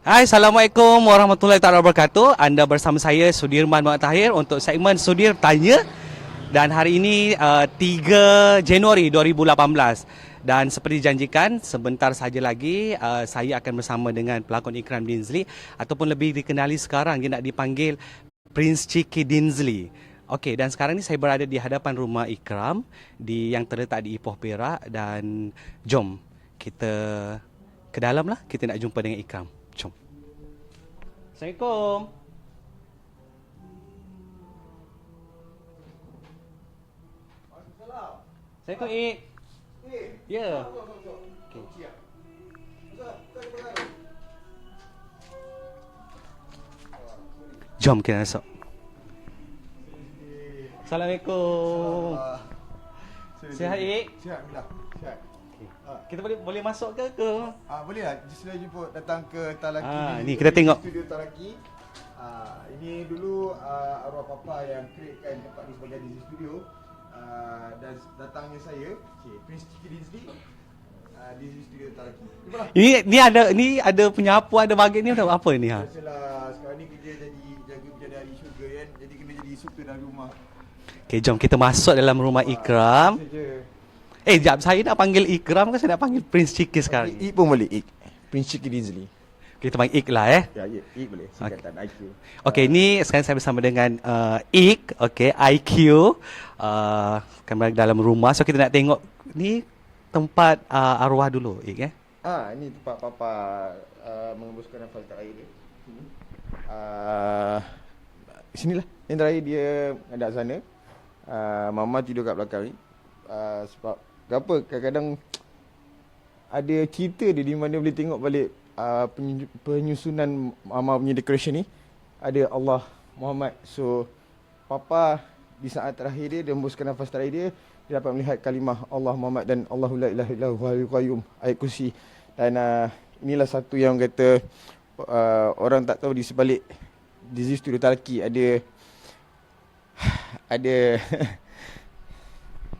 Hai, Assalamualaikum warahmatullahi taala wabarakatuh. Anda bersama saya Sudirman Muhammad Tahir untuk segmen Sudir Tanya. Dan hari ini 3 Januari 2018. Dan seperti dijanjikan, sebentar saja lagi saya akan bersama dengan pelakon Ikram Dinsley ataupun lebih dikenali sekarang dia nak dipanggil Prince Chiki Dinsley. Okey, dan sekarang ni saya berada di hadapan rumah Ikram yang terletak di Ipoh Perak dan jom kita ke dalam lah, kita nak jumpa dengan Ikram. Jom. Assalamualaikum. Assalamualaikum, Ik. Ya. Okay. Jom kita masuk. Assalamualaikum. Sihat, Ik? Sihat, Alhamdulillah. Sihat. Kita boleh masuk ke? Boleh lah, sila jumpa datang ke Talaki Ni kita tengok. Studio Talaki. Ini dulu arwah papa yang createkan tempat ni sebagai Disney Studio. Dan datangnya saya, Prince Chiki Dinsley, Disney Studio Talaki. Ni ada penyapu, ada bahagian ni apa ni ha? Biasalah, sekarang ni kerja jadi jaga bidadari syurga kan. Jadi kena jadi instruktur dalam rumah. Okey, jom kita masuk dalam rumah Ikram. Jap, saya nak panggil Ikram ke saya nak panggil Prince Chiki sekarang? Ik pun boleh, Ik. Prince Chiki Dinsley. Kita panggil Ik lah Ya, Ik boleh. Singkatan IQ. Okey, ni sekarang saya bersama dengan Ik, okey, IQ. Kan berada dalam rumah. So kita nak tengok ni tempat arwah dulu, Ik Ini tempat papa mengembuskan nafas terakhir dia. Sinilah. Yang terakhir dia ada sana. Mama tidur kat belakang ni. Sebab kenapa kadang-kadang ada cerita dia di mana boleh tengok balik penyusunan mama punya decoration ni. Ada Allah Muhammad. So papa di saat terakhir dia hembuskan nafas terakhir dia, dia dapat melihat kalimah Allah Muhammad dan Allahu la ilaha illallah huwal qayyum, ayat kursi. Dan inilah satu yang kata orang tak tahu di sebalik Disney Studio Talaki ada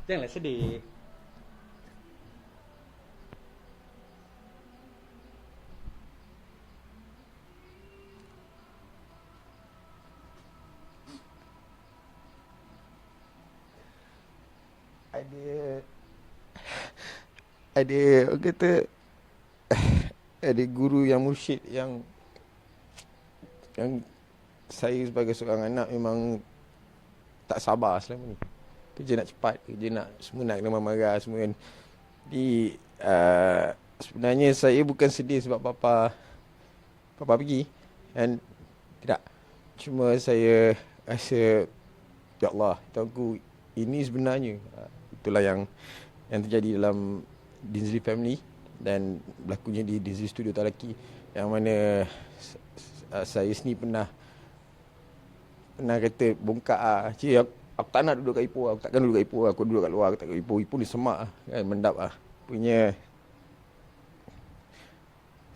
janganlah sedih. ada orang kata ada guru yang mursyid yang saya sebagai seorang anak memang tak sabar selama ni. Kerja nak cepat, kerja nak semua nak kena marah semua kan. Jadi sebenarnya saya bukan sedih sebab papa pergi dan tidak. Cuma saya rasa ya Allah, tahu ini sebenarnya itulah yang terjadi dalam Dinsley family dan berlakunya di Disney Studio Talaki, yang mana saya sendiri pernah kata bongkak aku tak nak duduk kat Ipoh, aku takkan duduk kat Ipoh, aku duduk kat luar, aku tak kat Ipoh. Ipoh ni semak kan, mendap punya.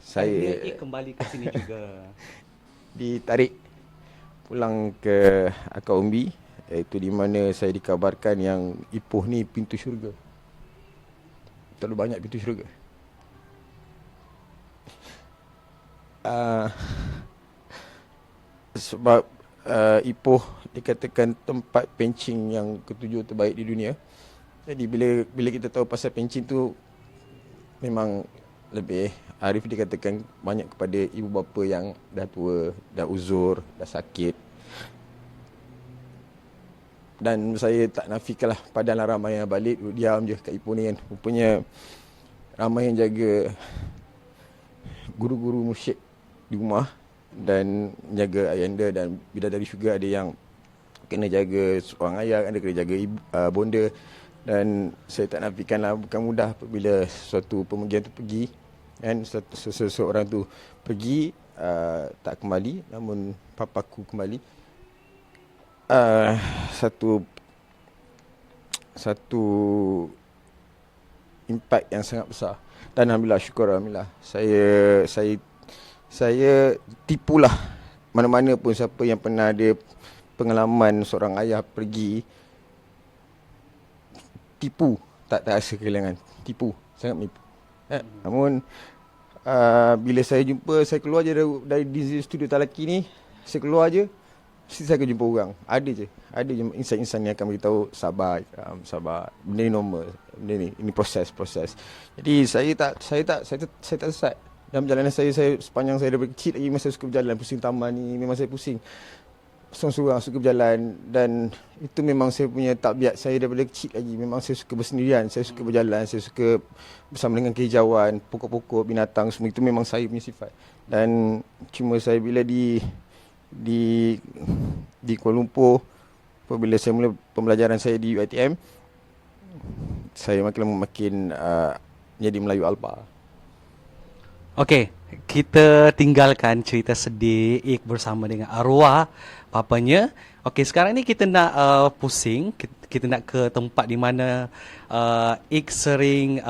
Saya kembali ke sini juga. Ditarik pulang ke Akar Umbi, iaitu di mana saya dikabarkan yang Ipoh ni pintu syurga. Terlalu banyak pintu syurga. Sebab Ipoh dikatakan tempat pencing yang ketujuh terbaik di dunia. Jadi bila kita tahu pasal pencing tu, memang lebih Arif dikatakan banyak kepada ibu bapa yang dah tua, dah uzur, dah sakit. Dan saya tak nafikanlah padanlah ramai yang balik duduk diam je kat Ipoh ni kan. Rupanya ramai yang jaga guru-guru mursyid di rumah dan jaga ayanda dan bidadari syurga. Ada yang kena jaga seorang ayah, ada kena jaga bonda. Dan saya tak nafikanlah bukan mudah apabila suatu pemergian tu pergi kan, seseorang tu pergi tak kembali, namun papaku kembali. Satu impact yang sangat besar. Dan alhamdulillah, syukur alhamdulillah, saya tipulah mana-mana pun siapa yang pernah ada pengalaman seorang ayah pergi, tipu, tak rasa kehilangan, tipu, sangat menipu. Namun Bila saya jumpa, saya keluar je dari Disney Studio Talaki ni, saya keluar je, mesti saya akan jumpa orang. Ada je insan-insan yang akan beritahu sabar, sabar. Benda ni normal. Benda ni, ini proses. Jadi saya tak sesat. Dalam perjalanan saya sepanjang saya daripada kecil lagi memang saya suka berjalan. Pusing taman ni memang saya pusing. Seorang-seorang suka berjalan, dan itu memang saya punya tabiat saya daripada kecil lagi. Memang saya suka bersendirian, saya suka berjalan, saya suka bersama dengan kehijauan, pokok-pokok, binatang, semua itu memang saya punya sifat. Dan cuma saya bila di Kuala Lumpur, apabila saya mula pembelajaran saya di UiTM, saya makin lama makin jadi Melayu Alpa. Okey, kita tinggalkan cerita sedih Ik bersama dengan arwah papanya. Okey, sekarang ni kita nak pusing, kita nak ke tempat di mana Ik sering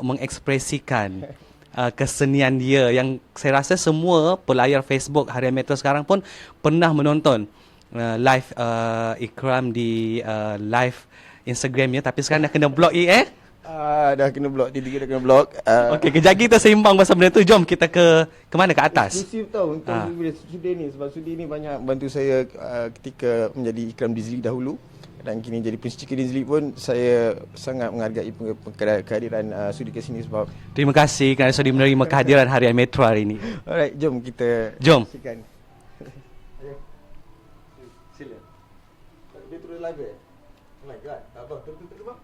mengekspresikan kesenian dia, yang saya rasa semua pelayar Facebook Harian Metro sekarang pun pernah menonton live Ikram di live Instagramnya, tapi sekarang dah kena block Dah kena block, tiga dah kena block. Okey, kejap lagi kita seimbang pasal benda tu. Jom kita ke mana? Ke atas. Eksklusif tau untuk Sudi ni, sebab Sudi ni banyak bantu saya ketika menjadi Ikram Dizli dahulu, dan kini jadi Prince Chicken Dizli pun. Saya sangat menghargai kehadiran Sudi ke sini sebab Terima kasih kerana sudi menerima kehadiran Harian Metro hari ini. alright, jom kita Jom. Sila. Dia terus live eh? Oh my god, tak apa, tutup bang.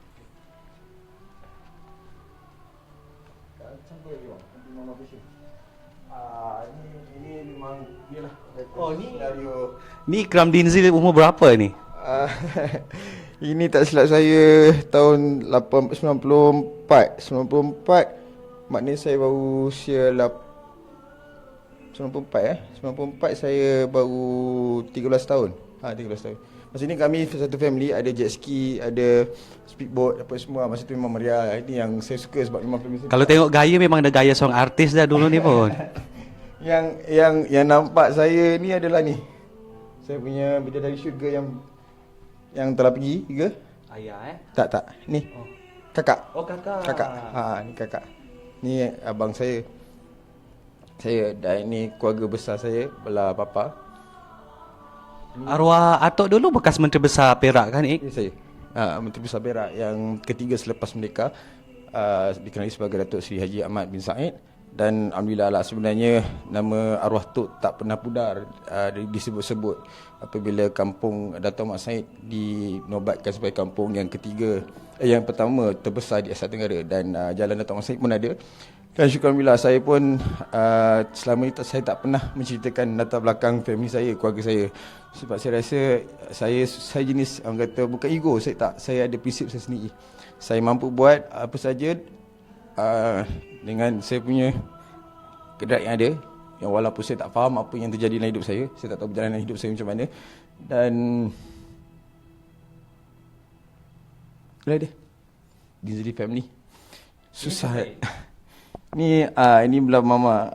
Campur lagi bang, nanti mama pusing. Ini memang iyalah. Oh, ni scenario. Ni Ikram Dinzil umur berapa ni? Ini tak silap saya tahun 94. Maknanya saya baru usia 94 saya baru 13 tahun. 13 tahun. Masa ni kami satu family, ada jet ski, ada speedboat, apa semua. Masa tu memang meriah. Ini yang saya suka sebab memang family saya. Kalau tengok gaya memang ada gaya seorang artis dah dulu ni pun. Yang nampak saya ni adalah ni. Saya punya bidadari syurga yang telah pergi ke? Ayah Tak. Ni. Kakak. Oh, kakak. Ni kakak. Ni abang saya. Dan ini keluarga besar saya belah papa. Arwah atuk dulu bekas Menteri Besar Perak kan, Ik? Ini saya. Menteri Besar Perak yang ketiga selepas merdeka, dikenali sebagai Datuk Seri Haji Ahmad bin Said. Dan alhamdulillah lah, sebenarnya nama arwah Tok tak pernah pudar disebut-sebut apabila kampung Datuk Ahmad Said dinobatkan sebagai kampung yang ketiga, yang pertama terbesar di Asia Tenggara, dan Jalan Datuk Ahmad Said pun ada. Dan syukurlah saya pun selama ini saya tak pernah menceritakan latar belakang family saya, keluarga saya, sebab saya rasa saya jenis orang kata bukan ego, saya ada prinsip saya sendiri. Saya mampu buat apa saja dengan saya punya kedrat yang ada, yang walaupun saya tak faham apa yang terjadi dalam hidup saya tak tahu perjalanan hidup saya macam mana. Dan itulah dia Dizli family. Susah. Ini belah mama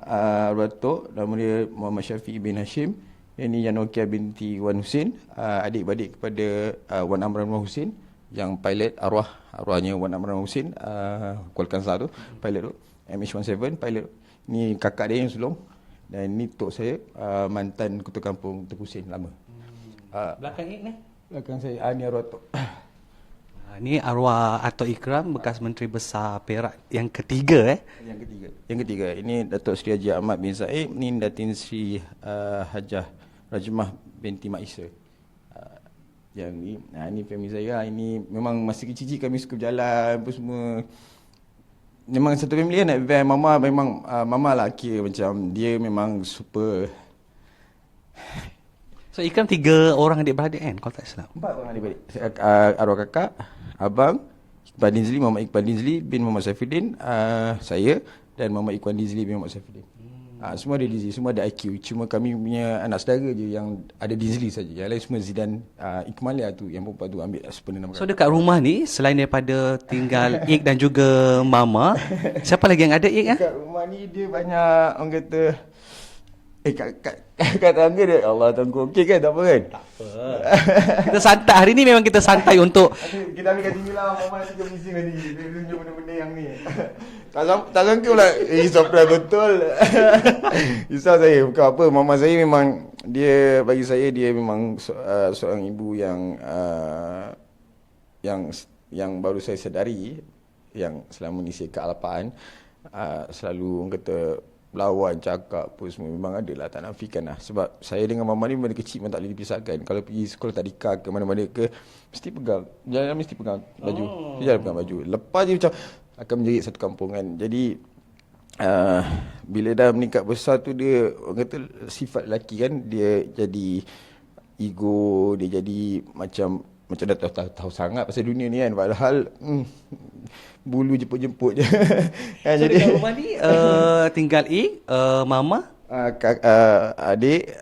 Ratok, nama dia Muhammad Syafiq bin Hashim. Ini Yanokia binti Wan Husin, adik-beradik kepada Wan Amran Wan Husin, yang pilot arwahnya Wan Amran Wan Husin, Kuala Kangsar tu, pilot tu, MH17 pilot. Ni kakak dia yang sulung, dan ni tok saya, mantan ketua kampung Tengku Husin lama. Belakang Ik ni? Belakang saya ni Ratok. Ni arwah Atok Ikram, bekas Menteri Besar Perak yang ketiga Yang ketiga. Ini Datuk Seri Haji Ahmad bin Said, ni Datin Seri Hajah Rajmah binti Mak Isa. Yang ni family saya. Ini memang masa kecil-kecil kami suka berjalan apa semua. Memang satu family nak van. Mama memang mama lah kira macam dia memang super. So Ikram 3 orang adik-beradik kan, kalau tak silap? 4 orang adik-beradik. Arwah kakak, abang Iqbal Dizli, Muhammad Iqbal Dizli bin Muhammad Saifuddin, saya, dan Muhammad Iqbal Dizli bin Muhammad Saifuddin. Semua ada Dizli, semua ada IQ. Cuma kami punya anak saudara je yang ada Dizli saja. Yang lain semua Zidan Ikmalia tu, yang perempuan tu ambil sepenuhnya nama. So dekat rumah ni, selain daripada tinggal Ik dan juga Mama, siapa lagi yang ada Ik? Dekat rumah ni dia banyak orang kata kat tangga dia, Allah tangguh. Okey kan, tak apa kan? Tak apa. Kita santai. Hari ni memang kita santai untuk kita ambil kat sini lah. Mama nanti dia bising nanti. Dia tunjuk benda-benda yang ni. Tak sangka pula. Surprise betul. Risau saya. Bukan apa. Mama saya memang, bagi saya dia memang seorang ibu yang baru saya sedari, yang selama ni saya kat Alapaan, selalu orang kata lawan, cakap apa semua. Memang ada lah, tak nafikan lah. Sebab saya dengan mama ni memang kecil, memang tak boleh dipisahkan. Kalau pergi sekolah tadika ke mana-mana ke, mesti pegang. Jalan mesti pegang baju. Dia pegang baju. Lepas je macam akan menjerit satu kampung kan. Jadi bila dah meningkat besar tu, dia orang kata sifat lelaki kan, dia jadi ego, dia jadi macam dah tahu sangat pasal dunia ni kan. Padahal bulu jemput-jemput je. Kan, So jadi dekat rumah ni tinggal mama, adik,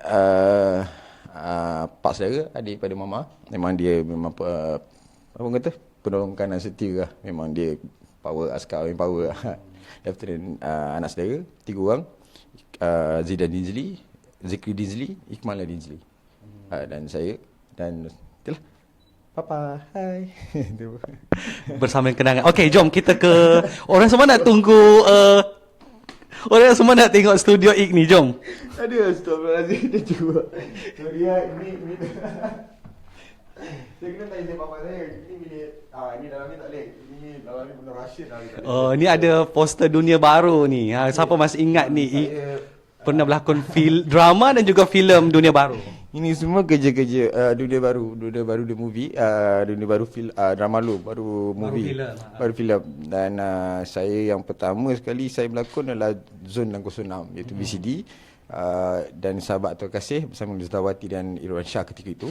pak saudara, adik pada mama. Memang dia apa orang kata penolong kanan setia lah. Memang dia power, askar yang power lah. Lieutenant, anak saudara 3 orang, Zidan Dinsley, Zikri Dinsley, Ikmal Dinsley, dan saya, dan itulah Papa, hai. bersama kenangan. Okey, jom kita ke orang semua nak tunggu orang semua nak tengok studio Ik ni, jom. Ada astagfirullahalazim, dia juga. Sorry ya, ini saya kena tanya saya papa saya. Ini bilik, ini dalam ni tak boleh. Ini dalam ni benda rahsia dah. Oh, ni ada poster Dunia Baru ni. Siapa masih ingat ni? Ik pernah berlakon drama dan juga filem Dunia Baru. Ini semua kerja-kerja Dunia Baru the movie, Dunia Baru drama lu, baru movie, baru filem. Dan saya yang pertama sekali saya berlakon adalah Zon 606, iaitu VCD, dan Sahabat Atau Kasih bersama Lizawati dan Irwan Shah ketika itu.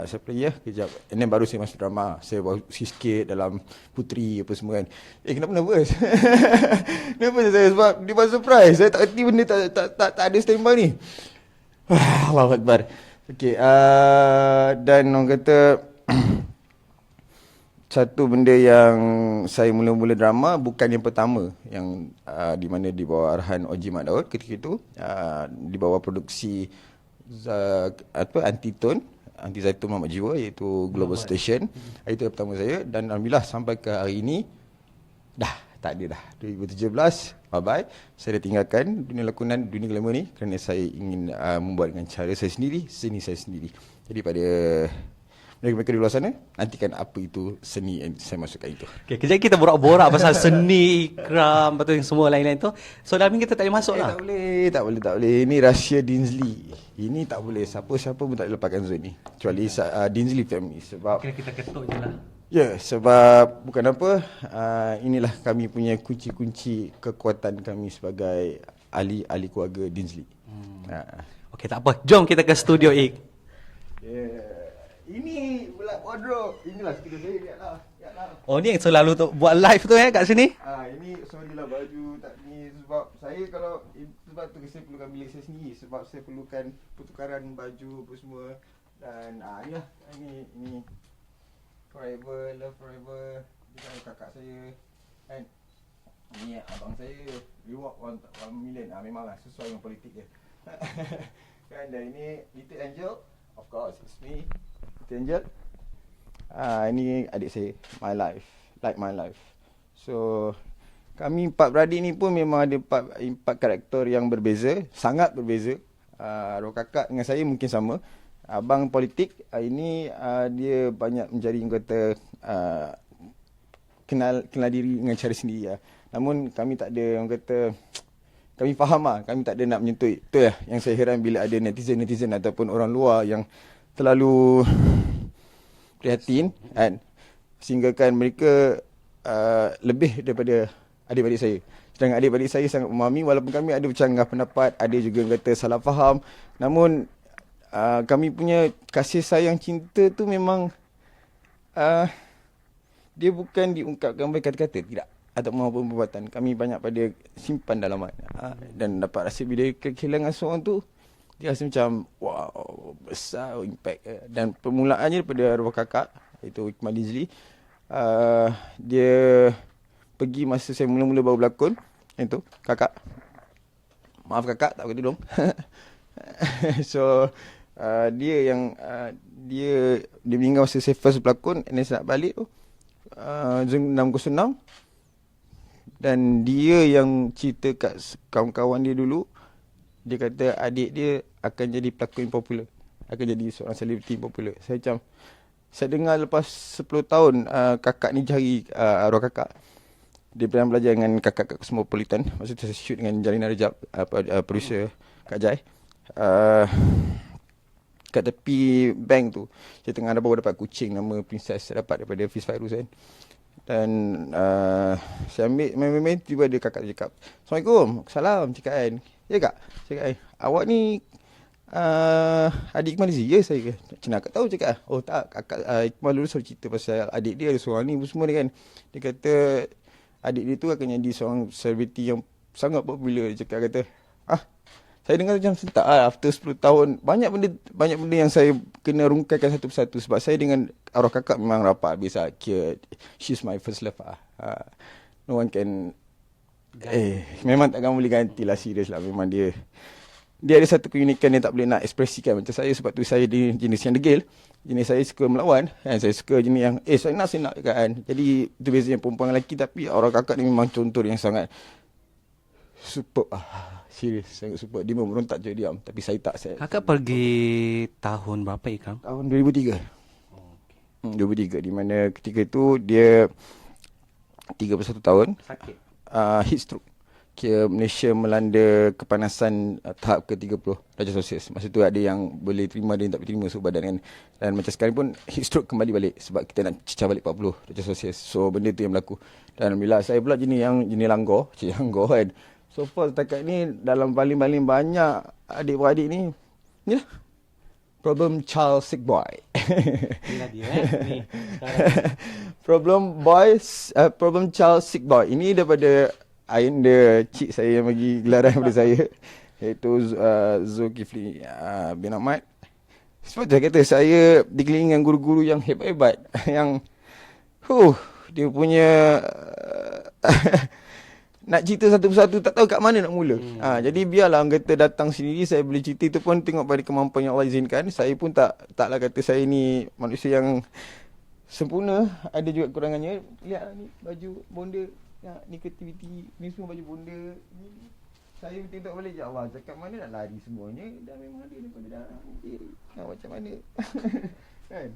Siapa lagi ya? Kejap. And then baru saya masuk drama. Saya baru sikit dalam Puteri apa semua kan. Kenapa nervous? Nervous saya sebab dia baru surprise. Saya tak kerti benda tak ada standby ni. Allahu Akbar. Okey, dan orang kata satu benda yang saya mula-mula drama bukan yang pertama, yang di mana di bawah arahan Oji Mat Daud ketika itu, di bawah produksi Anti Zaitun Muhammad Jiwa, iaitu Global Station. Itu yang pertama saya, dan alhamdulillah sampai ke hari ini dah tak ada dah. 2017, bye-bye. Saya dah tinggalkan dunia lakonan, dunia glamour ni kerana saya ingin membuat dengan cara saya sendiri, seni saya sendiri. Jadi pada mereka di luar sana, nantikan apa itu seni yang saya masukkan itu. Okay, kejap kita borak-borak pasal seni, ikram, betul yang semua lain-lain tu. So dalam ni kita tak boleh masuk lah. Tak boleh. Ini rahsia Dinsley. Ini tak boleh. Siapa-siapa pun tak boleh lepaskan zon ni. Kecuali Dinsley family. Sebab Kita ketuk je lah. ya, sebab bukan apa, inilah kami punya kunci-kunci kekuatan kami sebagai ahli keluarga Dinsley. Okey, tak apa. Jom kita ke studio Ik. Ini pula wardrobe. Inilah studio saya, lihatlah. Oh, ni yang selalu tu buat live tu kat sini. Ini sorrylah baju tak ni, sebab saya sebab tu saya perlukan bilik saya sendiri, sebab saya perlukan pertukaran baju apa semua. Dan inilah ini Forever, Love Forever. Ini kakak saya kan. Ini abang saya, reward 1 million. Memanglah sesuai dengan politik dia. Kan, dan ini Little Angel. Of course, it's me, Little Angel. Ini adik saya, My Life, Like My Life. So kami 4 beradik ni pun memang ada 4 karakter yang berbeza, sangat berbeza. Arwah kakak dengan saya mungkin sama. Abang politik, ini dia banyak mencari kata kenal diri dengan cara sendiri lah. Namun kami tak ada orang kata, kami faham lah, kami tak ada nak menyentuh. Itu lah yang saya heran bila ada netizen ataupun orang luar yang terlalu prihatin kan, sehingga kan mereka lebih daripada adik-adik saya. Sedangkan adik-adik saya sangat memahami, walaupun kami ada bercanggah pendapat, ada juga yang kata salah faham. Namun kami punya kasih sayang cinta tu memang dia bukan diungkapkan oleh kata-kata, tidak, atau maupun perbuatan. Kami banyak pada simpan dalam hati, dan dapat rasa bila kehilangan seorang tu, dia rasa macam wow, besar impact. Dan permulaannya daripada arwah kakak, iaitu Ikmal Dinsley. Dia pergi masa saya mula-mula baru berlakon. Itu kakak, maaf kakak, tak pakai tudung. So dia yang dia meninggal masa saya first berlakon. And then saya nak balik tu Zon 606, Dan dia yang cerita kat kawan-kawan dia dulu, dia kata adik dia akan jadi pelakon popular, akan jadi seorang selebriti popular. Saya macam, saya dengar lepas 10 tahun kakak ni cari arwah kakak. Dia pernah belajar dengan kakak kat Cosmopolitan. Masa tu saya shoot dengan Jalina Rejab, producer Kak Jai. Kat tepi bank tu, saya tengah baru dapat kucing nama Princess, saya dapat daripada Fiz Fairuz kan. Dan saya ambil main-main, tiba ada kakak cakap, Assalamualaikum. Salam, cakap kan. Ya kak? Cakap awak ni adik Iqmal Aziz? Ya saya ke? Macam mana kak tahu? Cakap oh tak, kakak Iqmal dulu selalu cerita pasal adik dia ada seorang ni semua ni kan. Dia kata adik dia tu akan jadi seorang selebriti yang sangat popular. Dia cakap kata saya dengar macam sentak after 10 tahun. Banyak benda yang saya kena rungkaikan satu persatu. Sebab saya dengan arwah kakak memang rapat habis lah. She's my first love No one can memang takkan boleh ganti lah, serius lah. Memang dia ada satu keunikan yang tak boleh nak ekspresikan macam saya. Sebab tu saya jenis yang degil. Jenis saya suka melawan kan? Saya suka jenis yang saya nak kan. Jadi itu bezanya perempuan lelaki. Tapi arwah kakak ni memang contoh yang sangat superb serius, sangat super. Dia memberontak je diam. Tapi saya tak. Kakak pergi tahun berapa Ikram? Tahun 2003. 2003. Di mana ketika itu dia 31 tahun. Sakit? Heat stroke. Kira Malaysia melanda kepanasan tahap ke-30 darjah Celsius. Masa tu ada yang boleh terima, ada yang tak boleh terima suhu badan kan. Dan macam sekarang pun heat stroke kembali balik. Sebab kita nak cecah balik 40 darjah Celsius. So benda tu yang berlaku. Dan bila saya pula jenis langgar kan. So far setakat ni dalam paling-paling banyak adik-beradik ni lah. Problem child sick boy. Inilah dia ni. Problem child sick boy. Ini daripada Ainda cik saya yang bagi gelaran daripada saya. Iaitu Zulkifli bin Ahmad. Sebab tu saya kata saya dikelilingi dengan guru-guru yang hebat-hebat. Yang dia punya nak cerita satu persatu tak tahu kat mana nak mula. Jadi biarlah orang kata datang sendiri, saya boleh cerita itu pun tengok pada kemampuan yang Allah izinkan. Saya pun taklah kata saya ni manusia yang sempurna, ada juga kekurangannya. Lihat ni baju bonda, ni kreativiti, ni semua baju bonda. Saya tengok balik, ya Allah, cakap mana nak lari semuanya. Dan memang ada daripada dalam. Macam mana? Kan?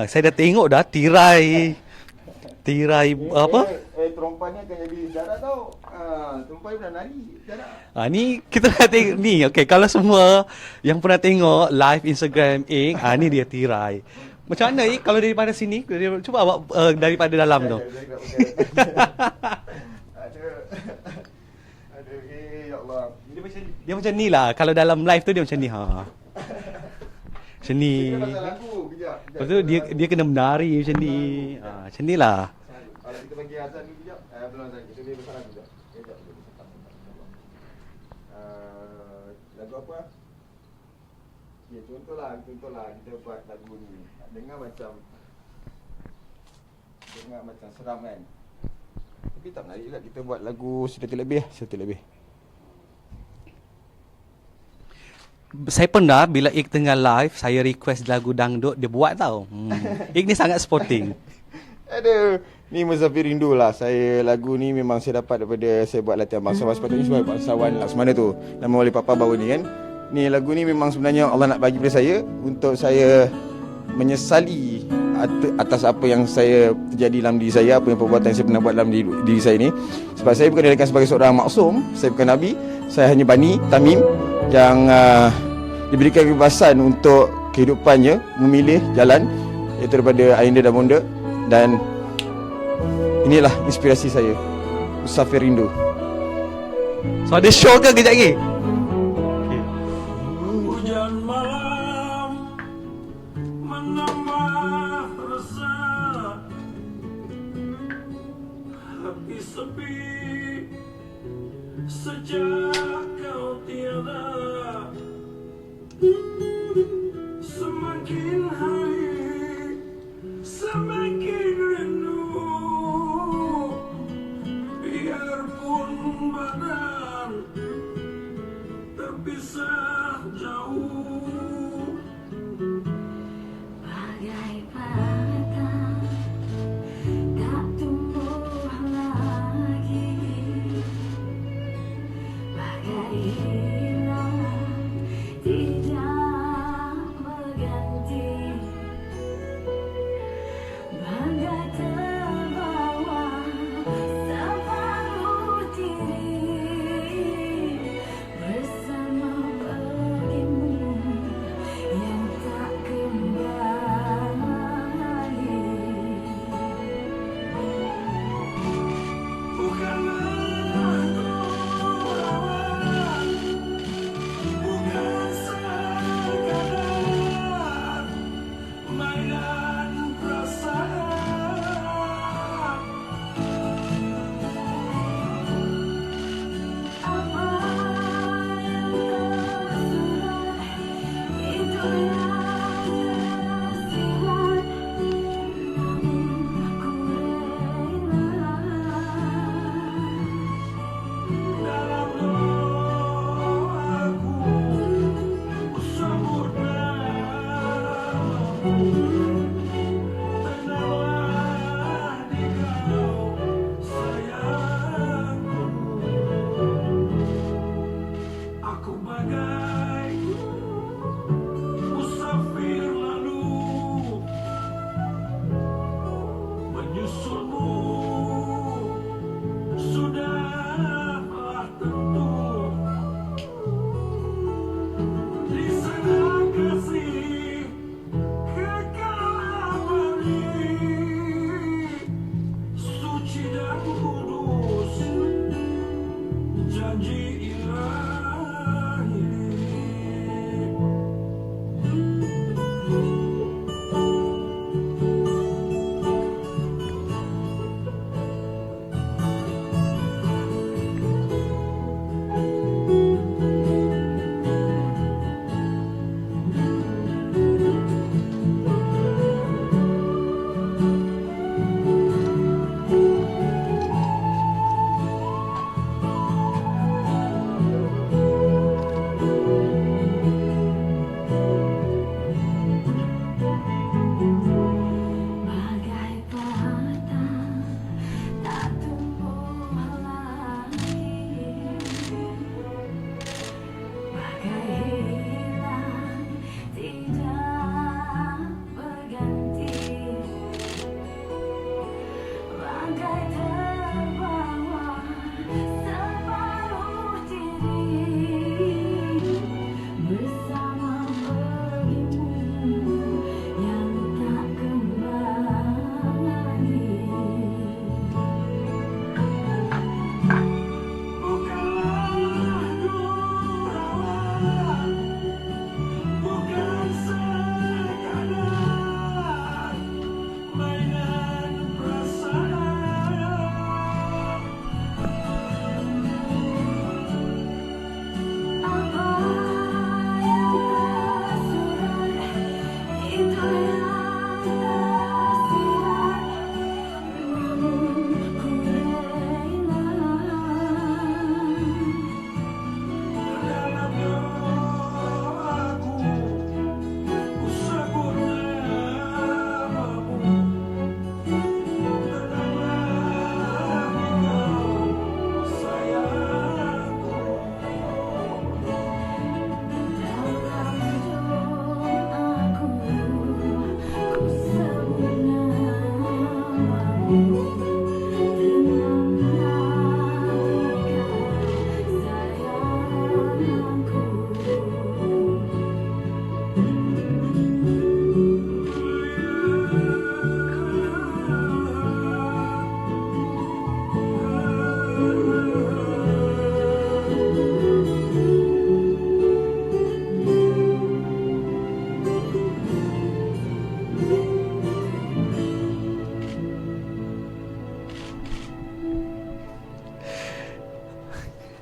Saya dah tengok dah tirai apa? Terompan ni akan jadi jarak tau. Terompan ni pernah lari jarak. Ni kita dah tengok ni. Okey, kalau semua yang pernah tengok live Instagram ni dia tirai. Macam mana kalau daripada sini? Cuba awak daripada dalam tu. Ada ya Allah. Dia macam ni lah. Kalau dalam live tu dia macam ni macam ni. Lepas tu dia kena menari macam ni. Macam ni lah. Kalau kita bagi azan ni kejap. Belum azan. Kita boleh besar lagu kejap. Lagu apa? Ya, contohlah kita buat lagu ni. Dengar macam seram kan. Tapi tak menarik juga kita buat lagu satu lebih. Saya pernah bila Ik tengah live, saya request lagu dangdut, dia buat tau. Ik ni sangat sporting. Aduh, ni Musafir Rindu lah. Lagu ni memang saya dapat daripada saya buat latihan bangsawan. Sepatutnya sebagai bangsawan Laksamana tu. Nama oleh Papa baru ni kan. Ni lagu ni memang sebenarnya Allah nak bagi pada saya untuk saya menyesali atas apa yang saya terjadi dalam diri saya, apa yang perbuatan saya pernah buat dalam diri saya ni. Sebab saya bukan dikatakan sebagai seorang maksum, saya bukan Nabi, saya hanya Bani Tamim yang diberikan kebebasan untuk kehidupannya memilih jalan iaitu daripada Ainda dan Bonda. Dan inilah inspirasi saya, Musafir Rindu. So ada show ke kejap lagi? Hujan malam menambah resah, hati sepi sejak kau tiada. Semakin hari semakin rindu, biarpun badan terpisah jauh. Bagai patah tak tumbuh lagi.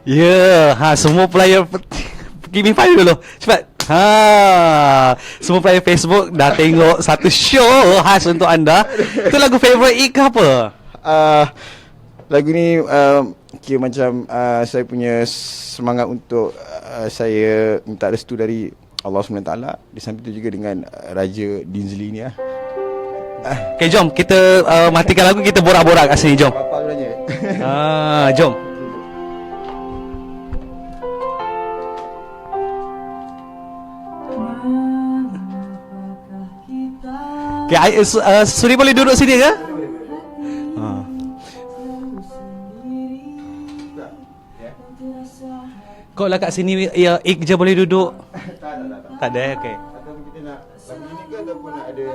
Ya, semua player give me 5 dulu. Cepat. Semua player Facebook dah tengok satu show khas untuk anda. Itu lagu favorite ke apa? Lagu ni kira macam saya punya semangat untuk saya minta restu dari Allah SWT. Di samping itu juga dengan Raja Dinsley ni lah. Okay, jom kita matikan lagu, kita borak-borak kat sini, jom. Apa sebenarnya? Jom. Okay, Sudi boleh duduk sini ke? Kau lah kat sini ya, Ik je boleh duduk. Tak ada, okey. Atau kita nak lagu ini ke ataupun nak ada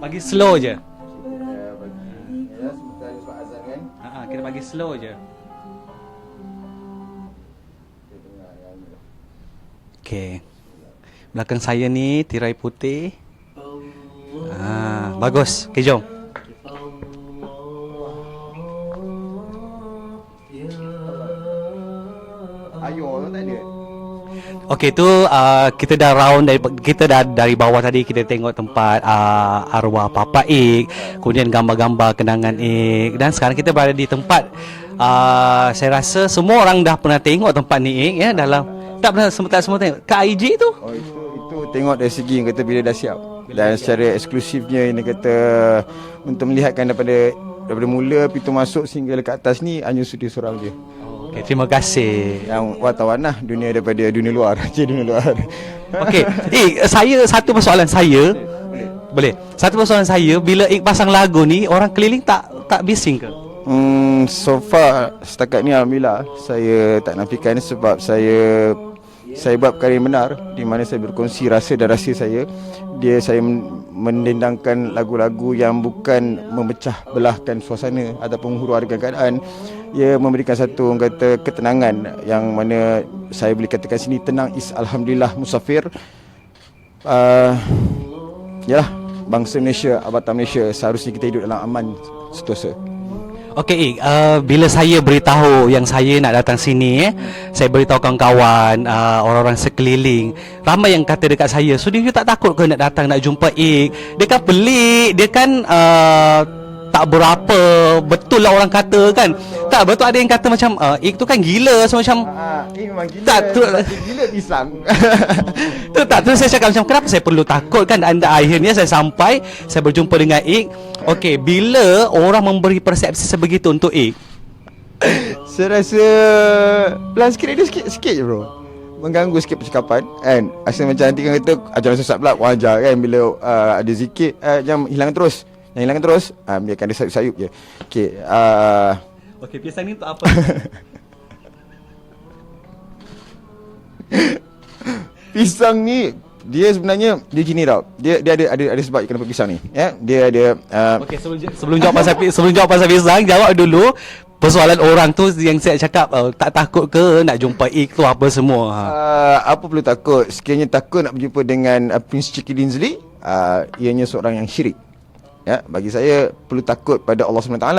Bagi slow je. bagi ya sebentar sebab azan kan. Kita bagi slow je. Kita dengar yang ni. Okey. Belakang saya ni tirai putih. Bagus. Okey, jom. Ayo tak ada. Okey, tu kita dah round dari bawah tadi, kita tengok tempat arwah Papa Ik, kemudian gambar-gambar kenangan Ik, dan sekarang kita berada di tempat saya rasa semua orang dah pernah tengok tempat ni Ik ya, dalam tak pernah semua tengok kat IG tu. Oh itu tengok dari segi yang kata bila dah siap. Dan secara eksklusifnya ini kata untuk melihatkan daripada mula pintu masuk sehingga ke atas ni hanya sudi seorang je. Okey, terima kasih. Yang wartawan lah daripada dunia luar. Dunia luar. Okey, satu persoalan saya. Boleh. Satu persoalan saya, bila Ik pasang lagu ni, orang keliling tak bising ke? So far setakat ni alhamdulillah saya tak nafikan sebab saya buat perkara yang benar di mana saya berkongsi rasa dan rahsia saya. Saya mendendangkan lagu-lagu yang bukan memecah belahkan suasana ataupun menghuru-harakan keadaan. Ia memberikan satu orang kata ketenangan yang mana saya boleh katakan sini tenang is alhamdulillah musafir. Yalah, bangsa Malaysia, Abatan Malaysia seharusnya kita hidup dalam aman sentosa. Okey, bila saya beritahu yang saya nak datang sini, saya beritahu kawan-kawan, orang-orang sekeliling, ramai yang kata dekat saya, "So, you tak takut ke nak datang nak jumpa Ik? Dia kan pelik, dia kan tak berapa betul lah orang kata kan." Tak betul, ada yang kata macam Ik tu kan gila, so macam Ini memang gila. Tak, tu- gila pisang. tu saya cakap macam kenapa saya perlu takut kan. Anda akhirnya saya sampai, saya berjumpa dengan Ik. Okey, bila orang memberi persepsi sebegitu untuk Ik? Saya rasa pelan sikit dia sikit je bro. Mengganggu sikit percakapan kan. Rasa macam nanti kan kata ajaran sesat pula wajar kan bila ada zikir jangan hilangkan terus. Yang hilangkan terus biarkan dia sayup-sayup je. Okey, Okey, pisang ni untuk apa? pisang ni dia sebenarnya dia gini tau. Dia ada sebab kenapa pisang ni. Ya, dia ada Okey, sebelum jawab pasal pisang, jawab dulu persoalan orang tu yang saya cakap tak takut ke nak jumpa Ik tu apa semua. apa perlu takut? Sekiranya takut nak berjumpa dengan Prince Chicky Dinsley, ianya seorang yang syirik. Ya, bagi saya perlu takut pada Allah SWT,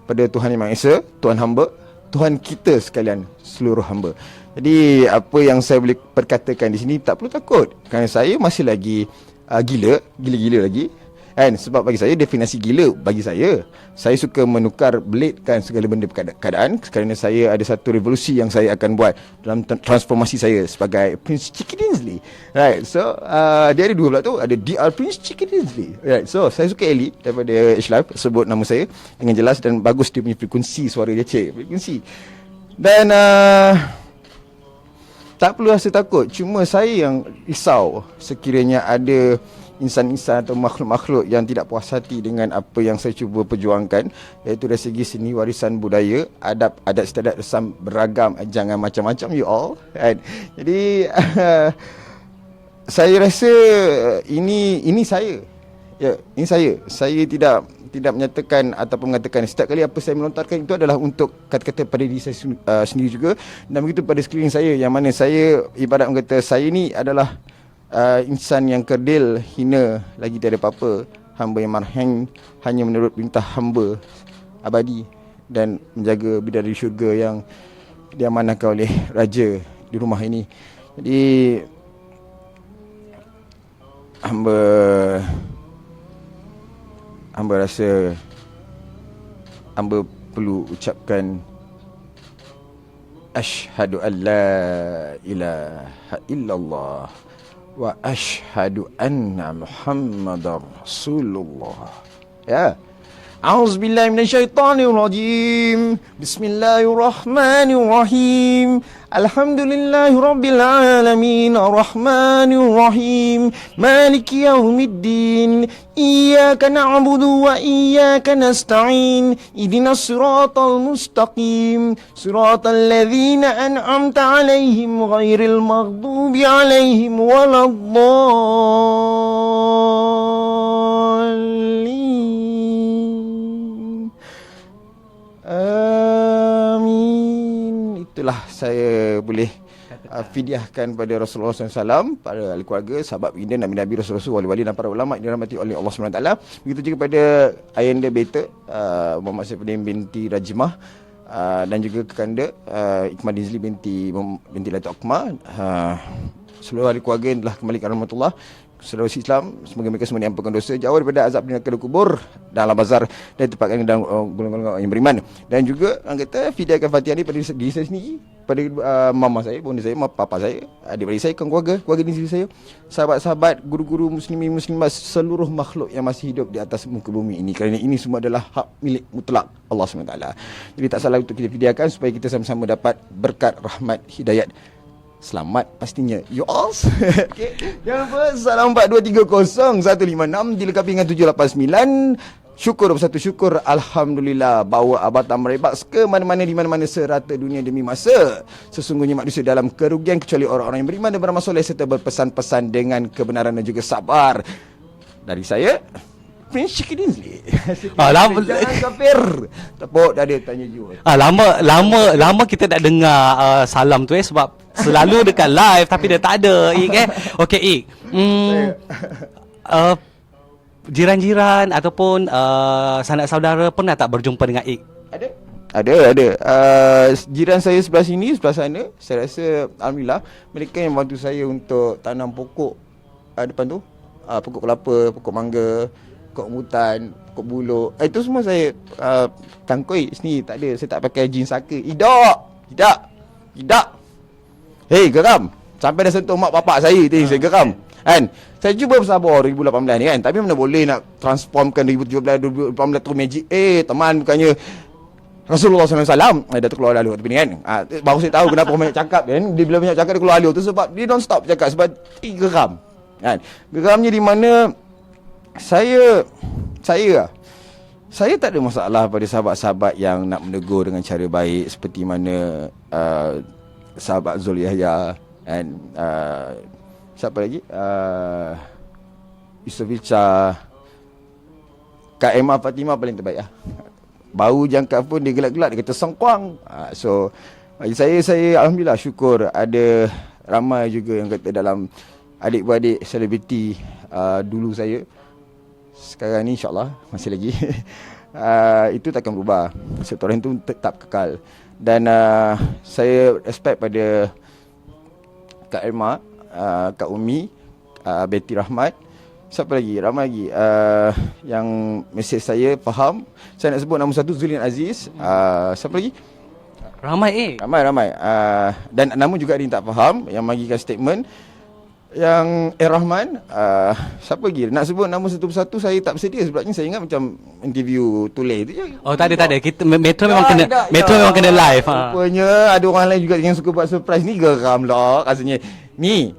pada Tuhan Yang Maha Esa, Tuhan hamba, Tuhan kita sekalian, seluruh hamba. Jadi apa yang saya boleh perkatakan di sini tak perlu takut, kerana saya masih lagi gila-gila lagi. Kan, sebab bagi saya definisi gila bagi saya suka menukar belikkan segala benda keadaan kerana saya ada satu revolusi yang saya akan buat dalam transformasi saya sebagai Prince Chicky Dinsley. Right. So dia ada dua pula tu, ada DR Prince Chicky Dinsley. Right. So saya suka Ellie daripada H-Live sebut nama saya dengan jelas dan bagus dia punya frekuensi suara dia, frekuensi. Dan tak perlu rasa takut, cuma saya yang risau sekiranya ada insan-insan atau makhluk-makhluk yang tidak puas hati dengan apa yang saya cuba perjuangkan, iaitu dari segi seni warisan budaya, adab, adat istiadat resam beragam, jangan macam-macam you all, right? Jadi saya rasa ini saya. Ya, ini saya tidak menyatakan ataupun mengatakan setiap kali apa saya melontarkan itu adalah untuk kata-kata pada diri saya sendiri juga, dan begitu pada sekeliling saya, yang mana saya ibarat kata saya ni adalah insan yang kerdil, hina, lagi tiada apa-apa, hamba yang marhang, hanya menurut perintah hamba abadi dan menjaga bidadari syurga yang diamanahkan oleh raja di rumah ini. Jadi hamba rasa hamba perlu ucapkan asyhadu an la ilaha illallah wa asyhadu anna Muhammadar Rasulullah. Ya. A'udzubillahi minasyaitonirrajim. Bismillahirrahmanirrahim. Alhamdulillahi Rabbil Alamin Ar-Rahmanir Rahim Maliki Yawmiddin Iyyaka na'budu wa iyyaka nasta'in Ihdinas siratal mustaqim Siratal ladzina an'amta 'alaihim ghairil maghdubi 'alaihim waladdallin. Amin. Itulah saya boleh fidyahkan pada Rasulullah SAW, pada ahli keluarga, sahabat baginda, Nabi-Nabi, Rasul-Rasul, wali-wali dan para ulama yang dirahmati oleh Allah SWT. Begitu juga pada ayahanda Beta Muhammad Saifuddin binti Rajimah, dan juga kekanda Ikmah Dizli binti Datuk Akmal. Seluruh ahli keluarga yang telah kembali ke rahmatullah, saudara Islam, semoga mereka semua diampunkan dosa, jauh daripada azab di neraka kubur dan alam bazar, dan ditempatkan dalam golongan-golongan yang beriman. Dan juga orang kata fidyahkan Fatihah ni pada diri saya sendiri, pada mama saya, bonda saya, papa saya, adik-adik saya, keluarga diri saya, sahabat-sahabat, guru-guru muslimin-muslimat, seluruh makhluk yang masih hidup di atas muka bumi ini, kerana ini semua adalah hak milik mutlak Allah SWT. Jadi tak salah untuk kita fidyahkan supaya kita sama-sama dapat berkat, rahmat, hidayat, selamat pastinya. You all. Okay. Jangan lupa salam 4230-156 dilengkapi dengan 789. Syukur bersatu syukur, alhamdulillah, bawa Abatan Merebaks ke mana-mana, di mana-mana serata dunia demi masa. Sesungguhnya manusia dalam kerugian kecuali orang-orang yang beriman dan beramal soleh serta berpesan-pesan dengan kebenaran dan juga sabar. Dari saya, Prince Chicky Dinsley. Lama Jangan kafir. Tepuk dada tanya jiwa. lama kita tak dengar salam tu sebab selalu dekat live tapi dia tak ada Okey Ik. Jiran-jiran ataupun sanak saudara pernah tak berjumpa dengan Ik? Ada. Jiran saya sebelah sini, sebelah sana, saya rasa alhamdulillah mereka yang bantu saya untuk tanam pokok depan tu. Pokok kelapa, pokok mangga, pokok rambutan, pokok buluk. Itu semua saya tangkui sini, tak ada. Saya tak pakai jeans saka. Tidak. Hei, geram. Sampai dah sentuh mak bapak saya tu, saya geram. Kan? Saya cuba bersabar 2018 ni kan. Tapi mana boleh nak transformkan 2017, 2018 tu magic. Teman, bukannya Rasulullah SAW dia tu keluar alur tapi ni kan. Baru saya tahu kenapa orang banyak cakap kan. Dia bila banyak cakap dia keluar alur tu sebab dia don't stop cakap, sebab geram. Kan? Geramnya di mana saya tak ada masalah pada sahabat-sahabat yang nak menegur dengan cara baik, seperti mana sahabat Zul Yahya dan siapa lagi, Yusuf Ilcha, Kak Emma Fatimah paling terbaik lah. Bau jangkat pun dia gelak-gelak, dia kata sengkuang. So bagi saya alhamdulillah syukur ada ramai juga yang kata dalam adik-beradik selebriti dulu saya, sekarang ni insyaAllah masih lagi itu takkan berubah. Sektoran itu tetap kekal. Dan saya respect pada Kak Irma, Kak Umi, Betty Rahmat, siapa lagi, ramai lagi yang mesej saya faham. Saya nak sebut nama satu, Zulin Aziz, siapa lagi, Ramai dan nama juga ada yang tak faham, yang bagikan statement. Yang Rahman, siapa lagi nak sebut nama satu persatu saya tak bersedia, sebabnya saya ingat macam interview tulis tu je. Oh tak ada. Kita Metro memang kena live. Rupanya ada orang lain juga yang suka buat surprise ni, geram lah rasanya. Ni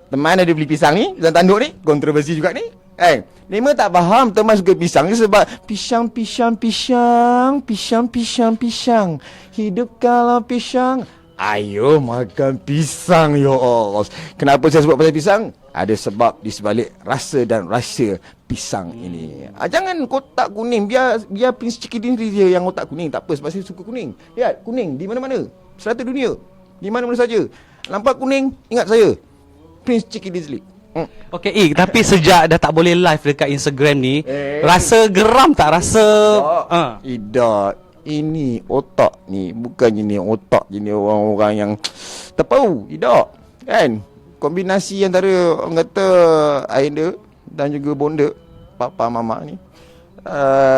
teman ada beli pisang ni dalam tanduk ni, kontroversi juga ni. Lima tak faham teman suka pisang ni sebab pisang. Hidup kalau pisang. Ayo makan pisang ya Allah. Kenapa saya sebut pasal pisang? Ada sebab di sebalik rasa dan rahsia pisang ini. Jangan kotak kuning, biar Prince Chicky Dinsley dia yang kotak kuning. Tak apa, sebab saya suka kuning. Lihat kuning di mana-mana, serata dunia, di mana-mana saja. Nampak kuning, ingat saya, Prince Chicky Dinsley. Okey, tapi sejak dah tak boleh live dekat Instagram ni, rasa geram tak? Rasa tidak. Ini otak ni, bukan jenis otak jenis orang-orang yang terpau. Tidak, kan? Kombinasi antara orang kata ayahanda dan juga bonda, papa mama ni,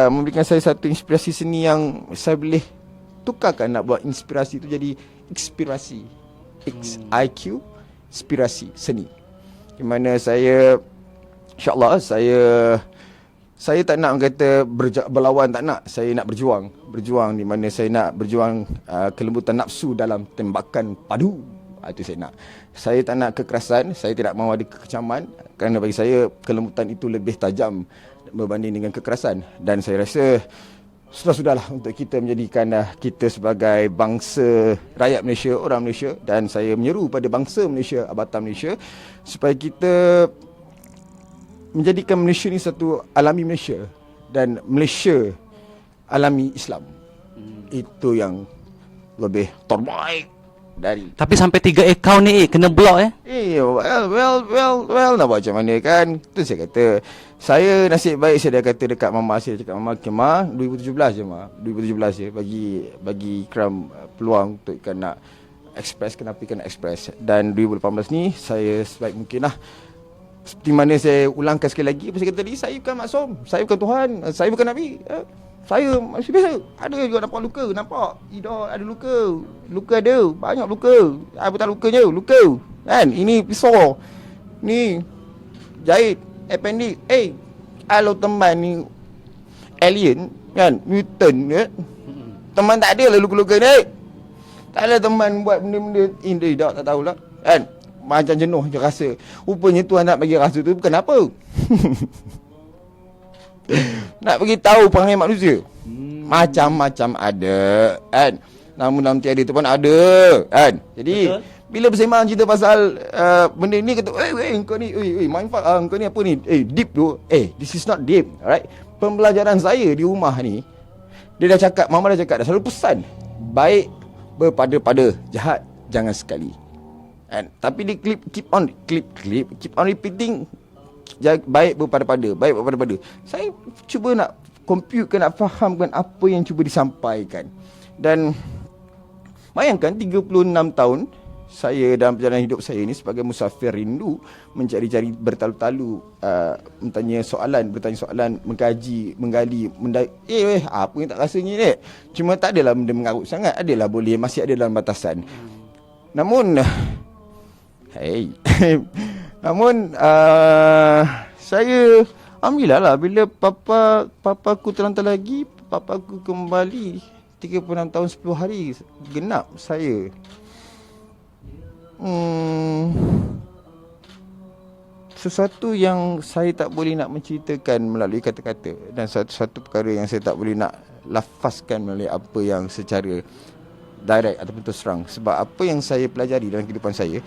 memberikan saya satu inspirasi seni yang saya boleh tukarkan, nak buat inspirasi tu jadi inspirasi. IQ, inspirasi seni. Di mana saya, insyaAllah saya saya tak nak orang kata berlawan, tak nak. Saya nak berjuang. Berjuang di mana saya nak berjuang kelembutan nafsu dalam tembakan padu. Itu saya nak. Saya tak nak kekerasan, saya tidak mahu ada kekecaman, kerana bagi saya kelembutan itu lebih tajam berbanding dengan kekerasan. Dan saya rasa sudah-sudahlah untuk kita menjadikan kita sebagai bangsa rakyat Malaysia, orang Malaysia, dan saya menyeru pada bangsa Malaysia, Abatan Malaysia, supaya kita menjadikan Malaysia ni satu alami Malaysia dan Malaysia alami Islam. Itu yang lebih terbaik dari. Tapi sampai 3 akaun ni kena block Well, nak buat macam mana kan? Tu saya kata, saya nasib baik saya dah kata dekat mama saya, cakap mama, Ma 2017 je, Ma 2017 je, bagi Ikram peluang untuk ikan nak express, kenapa ikan nak express. Dan 2018 ni saya sebaik mungkin lah. Seperti mana saya ulangkan sekali lagi apa saya kata tadi, saya bukan maksum, saya bukan Tuhan, saya bukan Nabi. Saya manusia biasa. Ada juga nampak luka, nampak Ida ada luka. Luka ada, banyak luka. Apa tak lukanya? Luka. Kan? Ini pisau. Ni jahit appendix. Kalau teman ni alien kan, mutant ya. Teman tak ada lah luka-luka ni. Tak ada teman buat benda-benda ini tak tahulah. Kan? Macam jenuh je rasa. Rupanya Tuhan nak bagi rasa tu bukan apa. Nak bagi tahu perangai manusia. Macam-macam ada kan. Namun dalam tiada tu pun ada kan. Jadi betul. Bila bersembang cerita pasal benda ni kata, kau ni manfaat kau ni apa ni? Deep tu. This is not deep. Alright. Pembelajaran saya di rumah ni, dia dah cakap, mama dah cakap, dah selalu pesan, baik berpada-pada, jahat jangan sekali. And, tapi dia keep on repeating, baik berpada-pada, baik berpada-pada. Saya cuba nak compute, nak fahamkan apa yang cuba disampaikan. Dan bayangkan 36 tahun saya dalam perjalanan hidup saya ni sebagai musafir rindu, mencari-cari bertalu-talu, bertanya soalan, mengkaji, menggali, apa yang tak rasanya ni. Cuma tak adalah benda mengarut sangat, adalah boleh, masih ada dalam batasan. Namun saya alhamdulillah lah, bila papaku terlantar lagi, papaku kembali 36 tahun 10 hari genap saya. Sesuatu yang saya tak boleh nak menceritakan melalui kata-kata, dan satu perkara yang saya tak boleh nak lafazkan melalui apa yang secara direct ataupun terus terang. Sebab apa yang saya pelajari dalam kehidupan saya,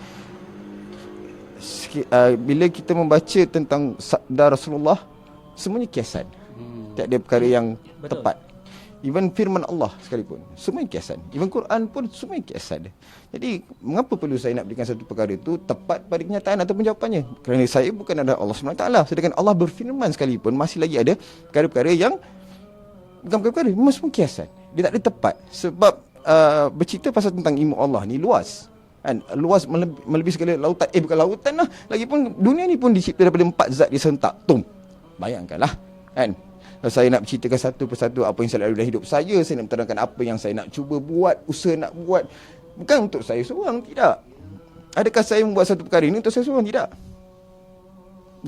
bila kita membaca tentang sabda Rasulullah, semuanya kiasan. Tak ada perkara yang tepat. Even firman Allah sekalipun, semuanya kiasan. Even Quran pun semuanya kiasan. Jadi mengapa perlu saya nak berikan satu perkara itu tepat pada kenyataan ataupun jawapannya? Kerana saya bukan adalah Allah SWT. Sedangkan Allah berfirman sekalipun, masih lagi ada perkara-perkara yang bukan perkara, memang semua kiasan. Dia tak ada tepat. Sebab bercerita pasal tentang ilmu Allah ni luas. Kan? Luas melebihi segala lautan. Bukan lautan lah. Lagipun dunia ni pun dicipta daripada 4 zat disentak. Bayangkanlah. Kan? Kalau saya nak berceritakan satu persatu apa yang saya lalui dalam hidup saya nak menerangkan apa yang saya nak cuba buat, usaha nak buat. Bukan untuk saya seorang, tidak. Adakah saya membuat satu perkara ini untuk saya seorang? Tidak.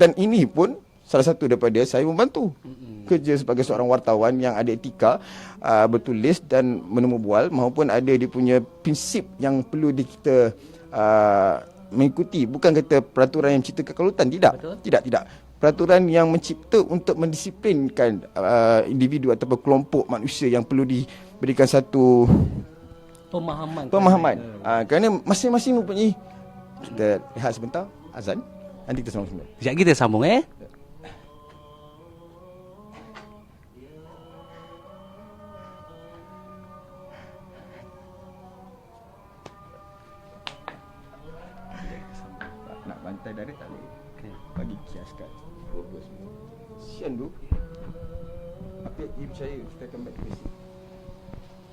Dan ini pun salah satu daripada saya membantu kerja sebagai seorang wartawan yang ada etika, bertulis dan menemu bual, maupun ada dia punya prinsip yang perlu kita mengikuti. Bukan kata peraturan yang mencipta kekalutan, tidak. Betul? Tidak. Peraturan yang mencipta untuk mendisiplinkan individu ataupun kelompok manusia yang perlu diberikan satu pemahaman. Kerana masing-masing mempunyai. Kita lihat sebentar azan, nanti kita sambung. Sekejap kita sambung Nak bantai darah tak boleh. Bagi kiaskan. Sian tu. Apa you percaya kita akan back to basic.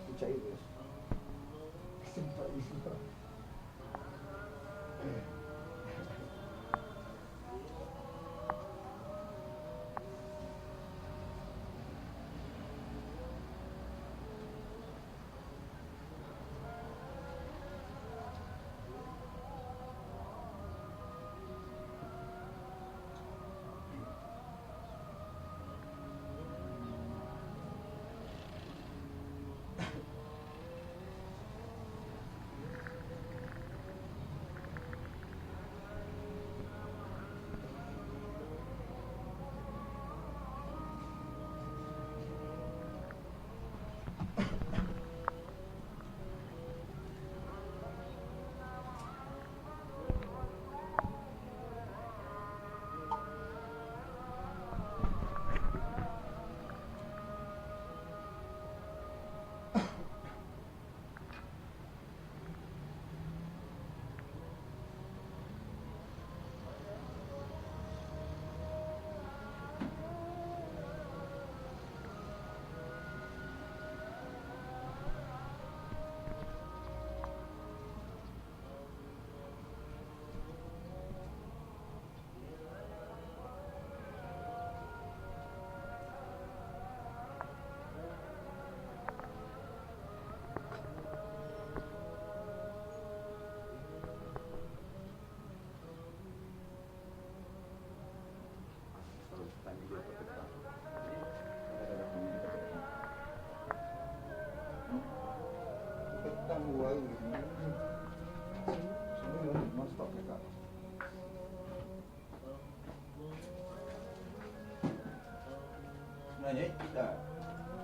Percaya tu. Simpan. Sebenarnya kita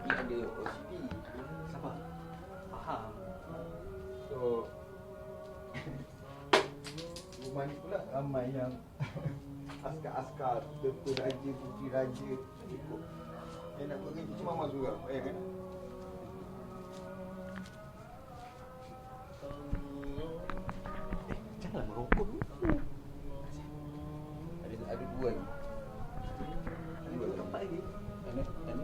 ni ada OCD. Siapa? Faham. So rumah ni pula ramai yang askar-askar, tengku raja, puteri raja ikut. Yang nak buat kerja cuma Mama juga, ya kan? Janganlah merokok dulu. Ada dua lagi. Dua lagi. Nampak lagi? Mana? Mana?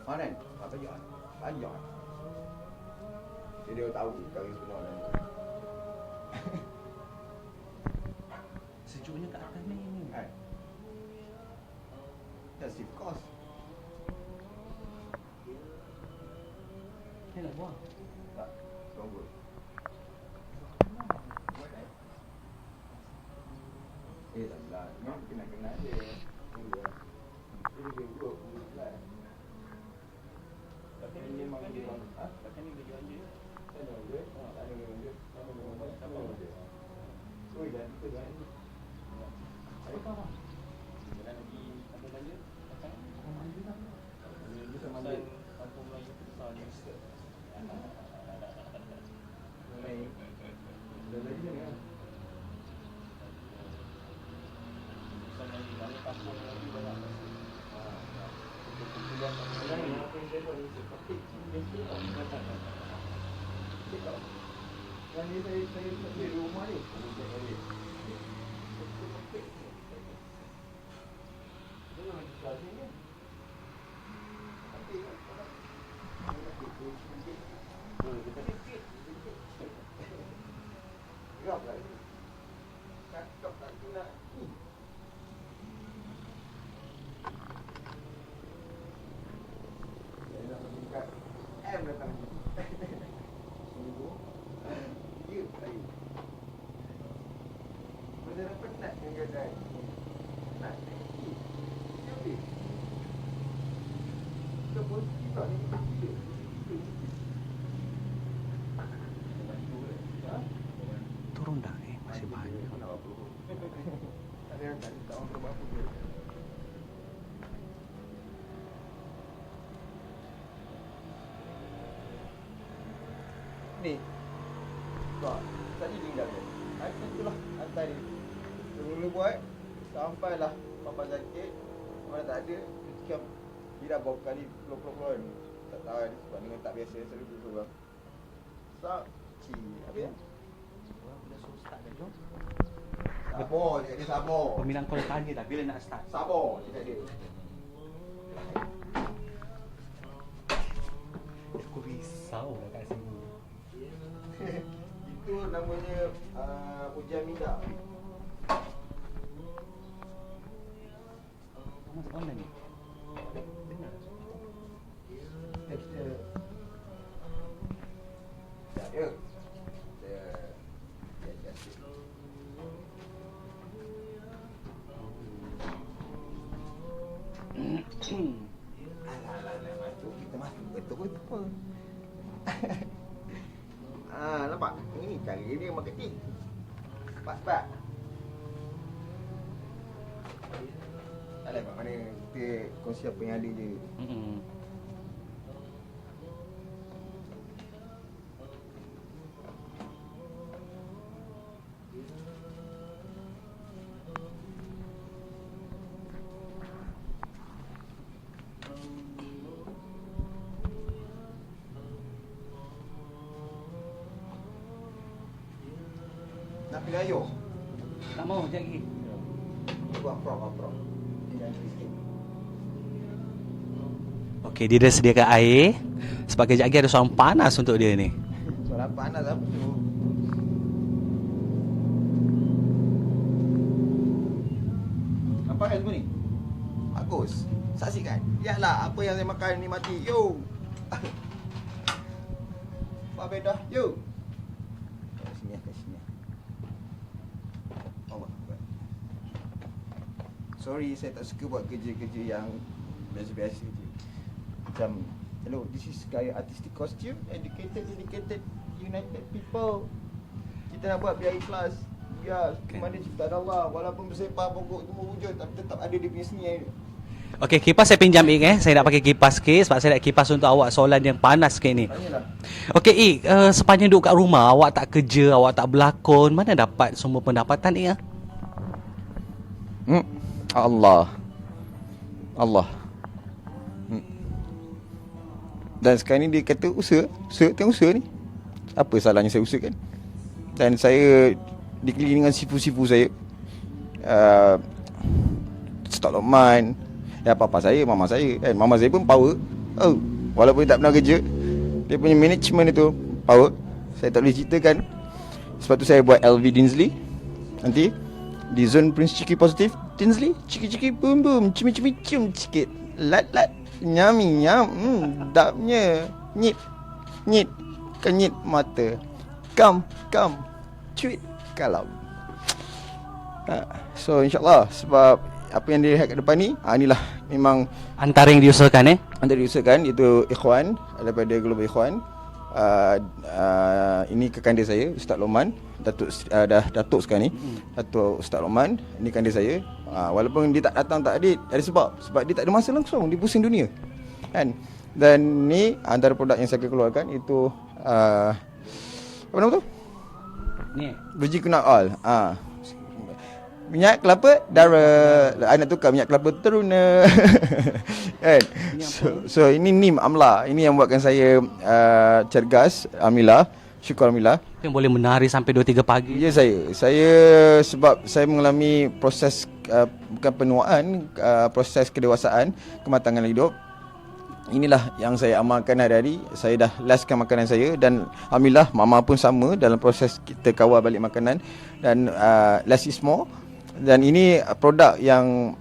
Mana? Apa John? John. Dia tahu kali sebenar ni. Sejuknya kat atas ni. Kan? That's of course. Ni nak buang. Tak, tunggu. Tak lah. Ni kena dia. Tunggu. Ini dia buat pula. Tapi ni memang dia. Ha? Tapi ni dia je. Tak ada dia. Tak ada dia. Tak ada dia. So, jangan kita jangan. Ayo kau. Jangan lagi apa belanja? Makan. Mandi dah. Mandi sama mandi. Kampung Melayu besar ni. Baik. Dah lagi ni kan? Besar lagi. Mana kampung lagi banyak. Kumpulan kampung ni. Apa yang dia buat ni? Topik. Yang ni saya di rumah ni. Turun dah masih banyak. Ni. Kau tadi tinggal dia. Aku itulah hantar dia. Dulu buat sampailah Papa sakit. Mana tak ada. Macam dia dah berapa kali keluar-keluar ni. Tak tahu ni sebab dengan tak biasa selalu keluar. Sak apa ya? Orang dah suruh start dah, Jom. Sabar je dia sabar. Pemilang kau dah tanya dah bila nak start. Sabar je dia. Aku risau dah kat sini. Itu namanya ujian minda. Mas online ni. Dengar. Kita tak ada. Kita masuk betul-betul. Nampak? Ini cara dia marketing. Cepat-cepat. Tak ada kat mana kita kongsi apa yang ada je. Nak pilih ayuh? Tak mau, sekejap lagi. Buat prop. Tinggal sikit. Okey, dia dah sediakan air. Sebab kejap lagi ada soalan panas untuk dia ni. Soalan panas apa tu? Nampak kan semua ni? Bagus. Saksikan. Lihatlah apa yang saya makan ni mati. Yo. Apa beda? Yo. Kat sini. Sorry, saya tak suka buat kerja-kerja yang biasa-biasa je. Macam, hello, this is gaya artistic costume, dedicated, united people. Kita nak buat biar ikhlas. biar mana ciptaan Allah. Walaupun bersepah pokok tumbuh wujud, tapi tetap ada dia punya seni dia. Okey, kipas saya pinjam Ik Saya nak pakai kipas sikit sebab saya nak kipas untuk awak soalan yang panas sikit ni. Tanyalah. Okey Ik, sepanjang duduk kat rumah awak tak kerja, awak tak berlakon, mana dapat semua pendapatan Ik? Allah. Dan sekarang ni dia kata usaha tengok usaha ni. Apa salahnya saya usaha kan? Dan saya dikelilingi dengan sifu-sifu saya. Stok Lokman. Papa saya, mama saya kan. Mama saya pun power. Walaupun tak pernah kerja, dia punya management itu power. Saya tak boleh ceritakan. Sebab tu saya buat LV Dinsley. Nanti di zone Prince Chiki positif Dinsley, ciki-ciki boom boom, cumi-cumi cium sikit. Lat-lat, nyami nyam. Dapnya nyit kenyit mata. Kam cuit kalam. So insyaAllah, sebab apa yang dia lihat kat depan ni, inilah memang Antara yang diusahakan antara diusahakan, iaitu Ikhwan daripada Global Ikhwan. Ini kekanda saya, Ustaz Lokman, Datuk sekarang ni, Datuk Ustaz Lokman. Ini kanda saya. Walaupun dia tak datang, tak ada sebab dia tak ada masa langsung, dia pusing dunia kan. Dan ni antara produk yang saya keluarkan, itu apa nama tu? Ni. Virgin Coconut Oil. Minyak kelapa dara. Nak tukar minyak kelapa teruna. Kan? So ini Nim Amla. Ini yang buatkan saya cergas. Alhamdulillah. Syukur Alhamdulillah. Yang boleh menari sampai 2-3 pagi. Ya, saya sebab saya mengalami proses bukan penuaan, proses kedewasaan, kematangan hidup. Inilah yang saya amalkan hari-hari. Saya dah lastkan makanan saya. Dan Alhamdulillah, mama pun sama dalam proses kita kawal balik makanan. Dan less is more. Dan ini produk yang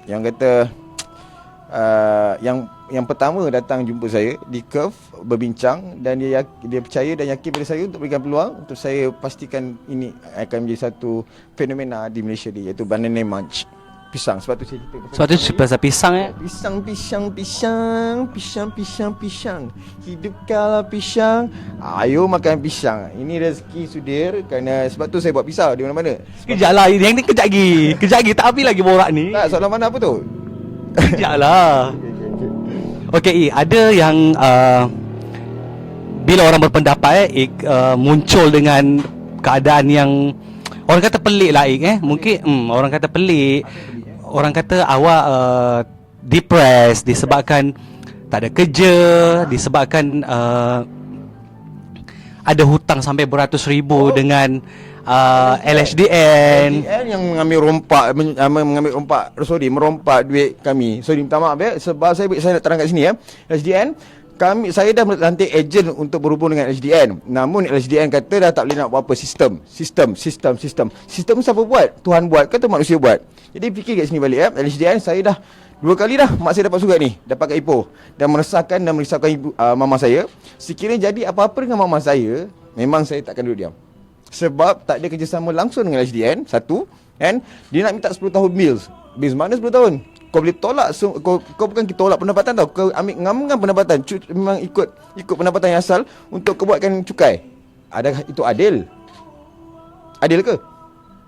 kata yang pertama datang jumpa saya di Curve, berbincang, dan dia percaya dan yakin pada saya untuk berikan peluang untuk saya pastikan ini akan menjadi satu fenomena di Malaysia ni, iaitu Banana Munch. Pisang. Sebab tu saya cerita Sebab tu pasal pisang Pisang. Hidupkanlah pisang. Ayo makan pisang. Ini rezeki Sudir. Kerana sebab tu saya buat pisau di mana-mana. Kejap lah, yang ni kejap lagi tak habis lagi borak ni. Tak, soalan mana apa tu? Kejap lah. Okey, ada yang bila orang berpendapat muncul dengan keadaan yang orang kata pelik lah mungkin orang kata pelik. Orang kata awak depressed disebabkan tak ada kerja, disebabkan ada hutang sampai beratus ribu dengan LHDN yang mengambil rompak merompak duit kami. Sorry, minta maaf sebab saya nak terang kat sini LHDN, saya dah melantik ejen untuk berhubung dengan LHDN. Namun LHDN kata dah tak boleh nak buat apa. Sistem siapa buat? Tuhan buat ke atau manusia buat? Jadi fikir kat sini balik LHDN, saya dah 2 kali dah mak saya dapat surat ni, dapat kat Ipoh, dan meresahkan dan merisaukan ibu, mama saya. Sekiranya jadi apa-apa dengan mama saya, memang saya takkan duduk diam. Sebab tak ada kerjasama langsung dengan LHDN. Satu, kan? Dia nak minta 10 tahun bills mana 10 tahun? Kau boleh tolak, kau bukan kita tolak pendapatan tau. Kau ambil ngam-ngam pendapatan. Memang ikut pendapatan yang asal untuk kau buatkan cukai. Adakah itu adil? Adil ke?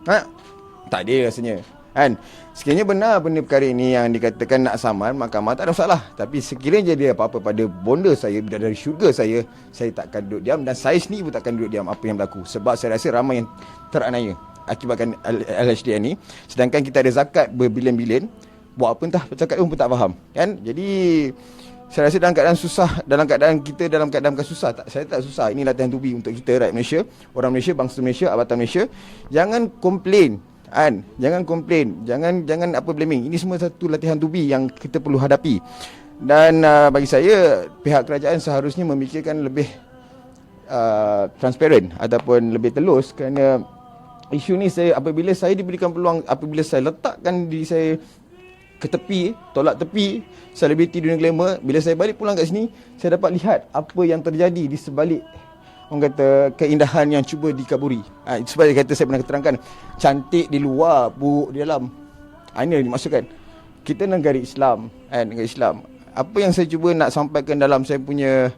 Tak adil rasanya. Kan? Sekiranya benar benda perkara ini yang dikatakan nak saman, mahkamah tak ada masalah. Tapi sekiranya jadi apa-apa pada bonda saya, dari syurga saya takkan duduk diam. Dan saya sendiri pun takkan duduk diam apa yang berlaku. Sebab saya rasa ramai yang teranaya akibatkan LHDN ni. Sedangkan kita ada zakat berbilion-bilion. Buat apa entah, cakap pun tak faham kan. Jadi saya rasa dalam keadaan susah, dalam keadaan bukan susah, saya tak susah. Ini latihan tubi untuk kita rakyat Malaysia, orang Malaysia, bangsa Malaysia, abatan Malaysia. Jangan komplain kan, jangan apa blaming. Ini semua satu latihan tubi yang kita perlu hadapi. Dan bagi saya, pihak kerajaan seharusnya memikirkan lebih transparent ataupun lebih telus. Kerana isu ni apabila saya diberikan peluang, apabila saya letakkan diri saya ke tepi, tolak tepi selebriti dunia glamour, bila saya balik pulang kat sini, saya dapat lihat apa yang terjadi di sebalik orang kata keindahan yang cuba dikaburi. Itu sebab dia kata, saya pernah terangkan, cantik di luar, buruk di dalam. Ini yang dimaksudkan. Kita negara Islam, negara Islam. Apa yang saya cuba nak sampaikan dalam saya punya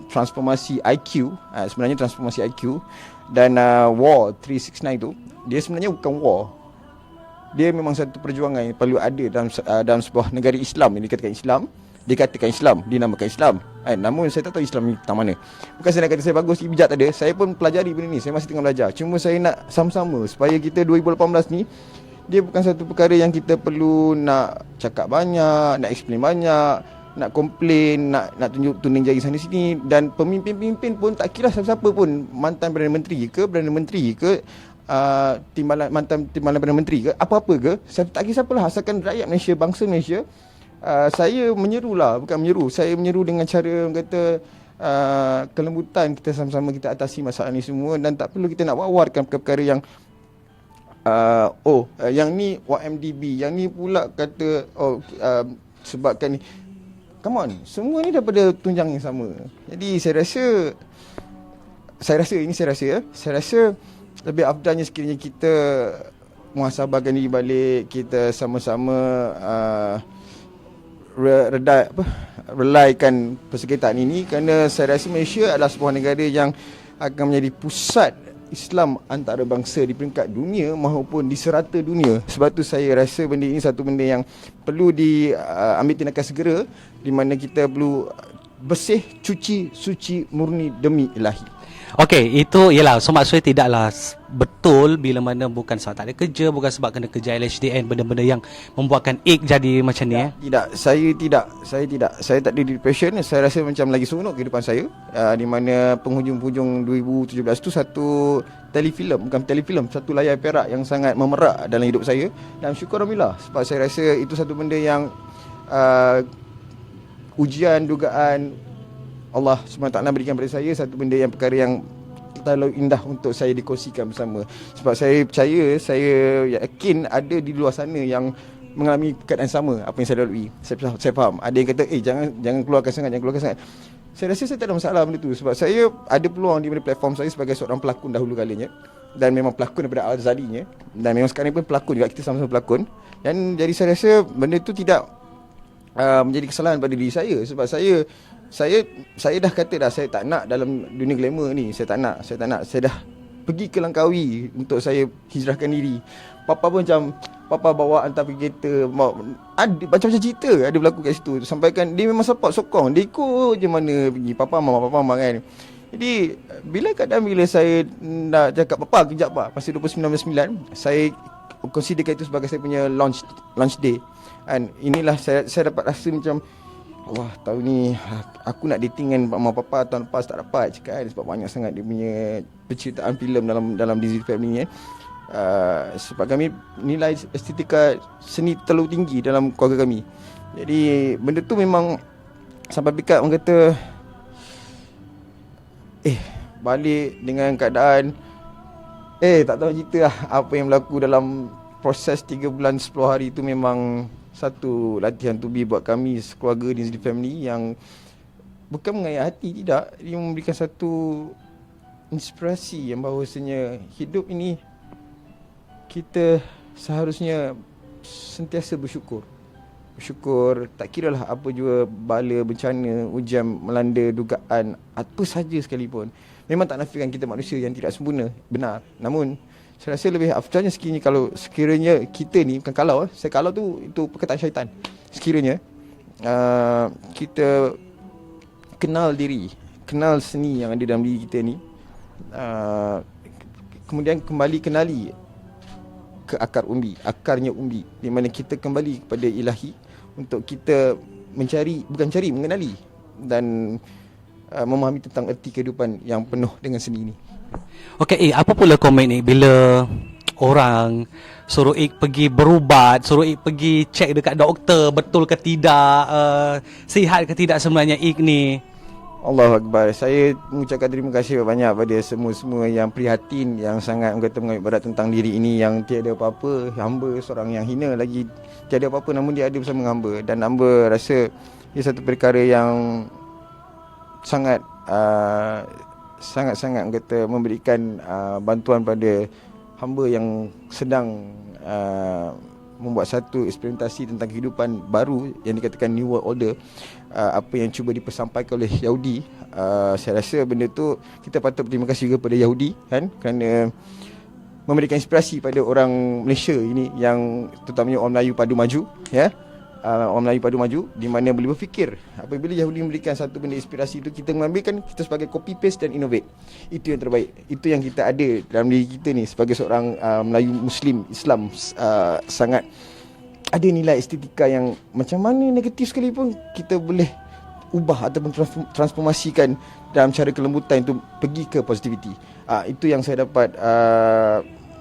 transformasi IQ, sebenarnya transformasi IQ, dan War 369 tu, dia sebenarnya bukan war. Dia memang satu perjuangan yang perlu ada dalam sebuah negara Islam yang dikatakan Islam, dinamakan Islam. Namun saya tak tahu Islam ni tentang mana. Bukan saya nak kata saya bagus, bijak tak ada. Saya pun pelajari benda ni, saya masih tengah belajar. Cuma saya nak sama-sama supaya kita 2018 ni, dia bukan satu perkara yang kita perlu nak cakap banyak, nak explain banyak, nak komplain, nak tunjuk tuning jari sana sini. Dan pemimpin-pemimpin pun tak kira siapa-siapa pun, mantan Perdana Menteri ke, mantan timbalan Perdana Menteri ke, apa-apa ke, saya tak kisah apalah, asalkan rakyat Malaysia, bangsa Malaysia. Saya saya menyeru dengan cara kata kelembutan, kita sama-sama kita atasi masalah ni semua. Dan tak perlu kita nak wawarkan perkara yang yang ni YMDB, yang ni pula kata sebabkan ni. Come on, semua ni daripada tunjang yang sama. Jadi saya rasa lebih afdalnya sekiranya kita muhasabahkan diri balik, kita sama-sama relaikan persengketaan ini, kerana saya rasa Malaysia adalah sebuah negara yang akan menjadi pusat Islam antarabangsa di peringkat dunia maupun di serata dunia. Sebab tu saya rasa benda ini satu benda yang perlu diambil tindakan segera, di mana kita perlu bersih, cuci, suci, murni demi ilahi. Okey, itu ialah, so maksudnya tidaklah betul bila mana bukan sebab tak ada kerja, bukan sebab kena kerja LHDN, benda-benda yang membuatkan jadi macam ni. Saya tak ada depression. Saya rasa macam lagi seronok kehidupan saya, di mana penghujung-penghujung 2017 tu satu satu layar perak yang sangat memerak dalam hidup saya. Dan syukur Alhamdulillah, sebab saya rasa itu satu benda yang ujian, dugaan Allah SWT berikan kepada saya, satu benda yang perkara yang terlalu indah untuk saya dikongsikan bersama. Sebab saya percaya, saya yakin ada di luar sana yang mengalami keadaan sama apa yang saya lalui. Saya faham. Ada yang kata, jangan keluarkan sangat. Saya rasa saya tak ada masalah benda tu, sebab saya ada peluang di platform saya sebagai seorang pelakon dahulu kalinya, dan memang pelakon daripada azalinya, dan memang sekarang pun pelakon juga, kita sama-sama pelakon. Dan jadi saya rasa benda tu tidak menjadi kesalahan pada diri saya, sebab saya dah kata dah, saya tak nak dalam dunia glamour ni. Saya tak nak. Saya dah pergi ke Langkawi untuk saya hijrahkan diri. Papa pun macam, papa bawa hantar pergi kereta, ada macam-macam cerita ada berlaku kat situ. Sampaikan dia memang support, sokong, dia ikut je mana pergi, papa mama kan. Jadi bila saya nak cakap papa kejap pak, pasal 29/9 saya considerkan itu sebagai saya punya launch day. Dan inilah saya dapat rasa macam, wah, tahun ni aku nak dating dengan mak papa, tahun lepas tak dapat cakap kan, sebab banyak sangat dia punya penceritaan filem dalam Disney Family ni. Sebab kami nilai estetika seni terlalu tinggi dalam keluarga kami. Jadi benda tu memang sampai pikat orang kata balik dengan keadaan tak tahu cerita lah apa yang berlaku dalam proses 3 bulan 10 hari tu. Memang satu latihan to be buat kami sekeluarga Disney Family, yang bukan mengayak hati, tidak, dia memberikan satu inspirasi yang bahawasanya hidup ini kita seharusnya sentiasa bersyukur, tak kiralah apa jua bala, bencana, ujian melanda, dugaan, apa saja sekalipun. Memang tak nafikan kita manusia yang tidak sempurna, benar. Namun saya rasa lebih afdalnya sekiranya kita ni, bukan saya kalau tu itu perkataan syaitan. Sekiranya kita kenal diri, kenal seni yang ada dalam diri kita ni, kemudian kembali kenali ke akarnya umbi, di mana kita kembali kepada ilahi untuk kita mengenali dan memahami tentang erti kehidupan yang penuh dengan seni ini. Okey, apa pula komen ni bila orang suruh pergi berubat, suruh pergi cek dekat doktor betul ke tidak, sihat ke tidak sebenarnya ni? Allahu Akbar. Saya mengucapkan terima kasih banyak pada semua yang prihatin, yang sangat mengambil berat tentang diri ini, yang tiada apa-apa, hamba seorang yang hina lagi, tiada apa-apa namun dia ada bersama hamba. Dan hamba rasa ia satu perkara yang sangat memberikan bantuan pada hamba yang sedang membuat satu eksperimentasi tentang kehidupan baru yang dikatakan New World Order, apa yang cuba dipersampaikan oleh Yahudi. Saya rasa benda tu kita patut berterima kasih juga pada Yahudi kan, kerana memberikan inspirasi pada orang Malaysia ini, yang terutamanya orang Melayu padu maju, ya. Orang Melayu padu maju, di mana boleh berfikir. Apabila Yahudi memberikan satu benda inspirasi itu, kita mengambilkan, kita sebagai copy paste dan innovate. Itu yang terbaik. Itu yang kita ada dalam diri kita ni sebagai seorang Melayu Muslim Islam, sangat ada nilai estetika yang macam mana negatif sekalipun kita boleh ubah ataupun transformasikan dalam cara kelembutan itu pergi ke positivity. Itu yang saya dapat.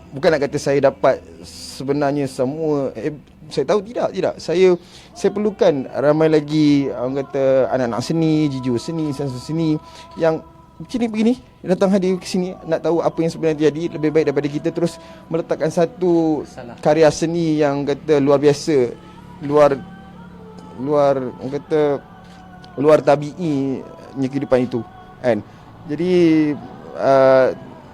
Bukan nak kata saya dapat sebenarnya semua, saya tahu tidak. Saya perlukan ramai lagi orang kata anak-anak seni, jiju seni, sensor seni yang macam ni begini, datang hadir ke sini nak tahu apa yang sebenarnya terjadi. Lebih baik daripada kita terus meletakkan satu karya seni yang kata luar biasa, luar orang kata luar tabiinya kehidupan itu kan. Jadi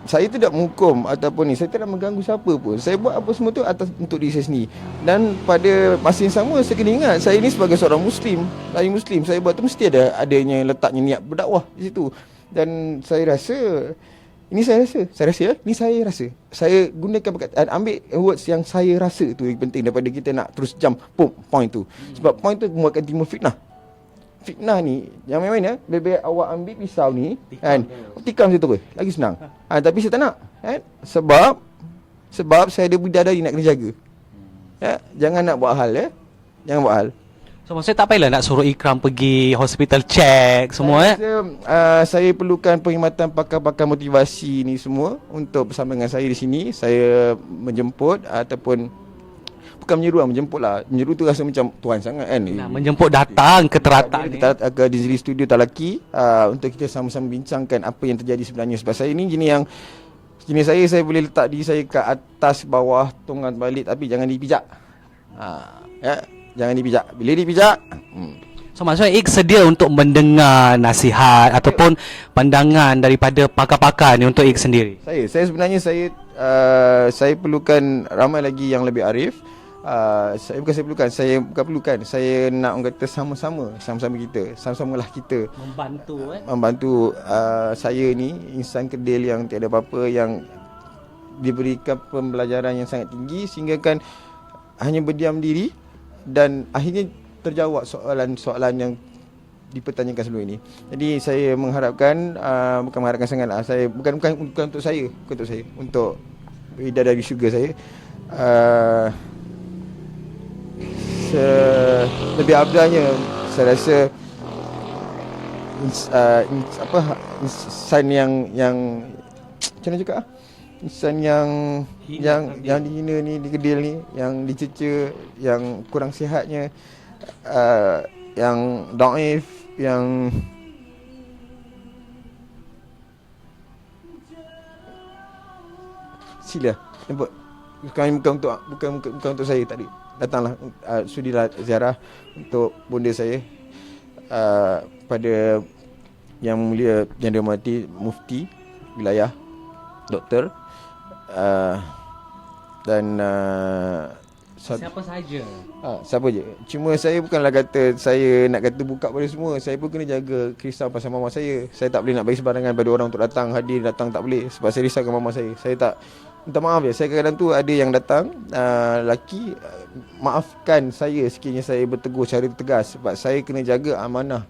saya tidak menghukum ataupun ni, saya tidak mengganggu siapa pun. Saya buat apa semua tu atas untuk diri saya sendiri. Dan pada masa yang sama saya kena ingat, saya ni sebagai seorang Muslim, Melayu Muslim, saya buat tu mesti adanya letaknya niat berdakwah di situ. Dan saya rasa saya gunakan perkataan, ambil words yang saya rasa tu yang penting daripada kita nak terus jump point tu. Sebab point tu membuatkan timbul fitnah. Fitnah ni yang main-main lebih baik awak ambil pisau ni kan, tikam situ lagi senang. Tapi saya tak nak kan, sebab saya ada bidadari nak kena jaga. Jangan nak buat hal jangan buat hal. So maksudnya tak payahlah nak suruh Ikram pergi hospital check semua saya perlukan perkhidmatan pakar-pakar motivasi ni semua untuk bersama dengan saya di sini. Saya menjemput ataupun bukan menjemput lah. Menyeru tu rasa macam tuan sangat kan. Menjemput datang ke Teratak ni, ke Disney Studio Talaki, untuk kita sama-sama bincangkan apa yang terjadi sebenarnya. Sebab saya ni jenis saya boleh letak diri saya ke atas bawah, tongkat balik, tapi jangan dipijak. Jangan dipijak. Bila dipijak So maksudnya Ik sedia untuk mendengar nasihat ataupun pandangan daripada pakar-pakar ni untuk Ik sendiri. Saya sebenarnya saya perlukan ramai lagi yang lebih arif. Saya nak orang kata sama-sama kita, sama-samalah kita membantu saya ni insan kedil yang tiada apa-apa, yang diberikan pembelajaran yang sangat tinggi sehingga kan hanya berdiam diri dan akhirnya terjawab soalan-soalan yang dipertanyakan sebelum ini. Jadi saya mengharapkan, bukan mengharapkan sangatlah, saya bukan untuk saya, untuk bidadari syurga saya. Lebih abdalnya saya rasa insan yang macam mana cakap, insan yang dihina ni, dikedil ni, yang dicerca, yang kurang sihatnya, yang daif, yang sila jemput. Bukan untuk saya tadi. Datanglah, sudilah ziarah untuk bonda saya, pada yang mulia yang dihormati Mufti Wilayah Doktor, dan siapa saja. Siapa je. Cuma saya bukanlah kata saya nak kata buka pada semua. Saya pun kena jaga krisau pasal mama saya. Saya tak boleh nak bagi sebarangan pada orang untuk datang tak boleh, sebab saya risaukan mama saya. Saya tak, minta maaf saya kadang-kadang tu ada yang datang lelaki, maafkan saya sekiranya saya bertegur secara tegas, sebab saya kena jaga amanah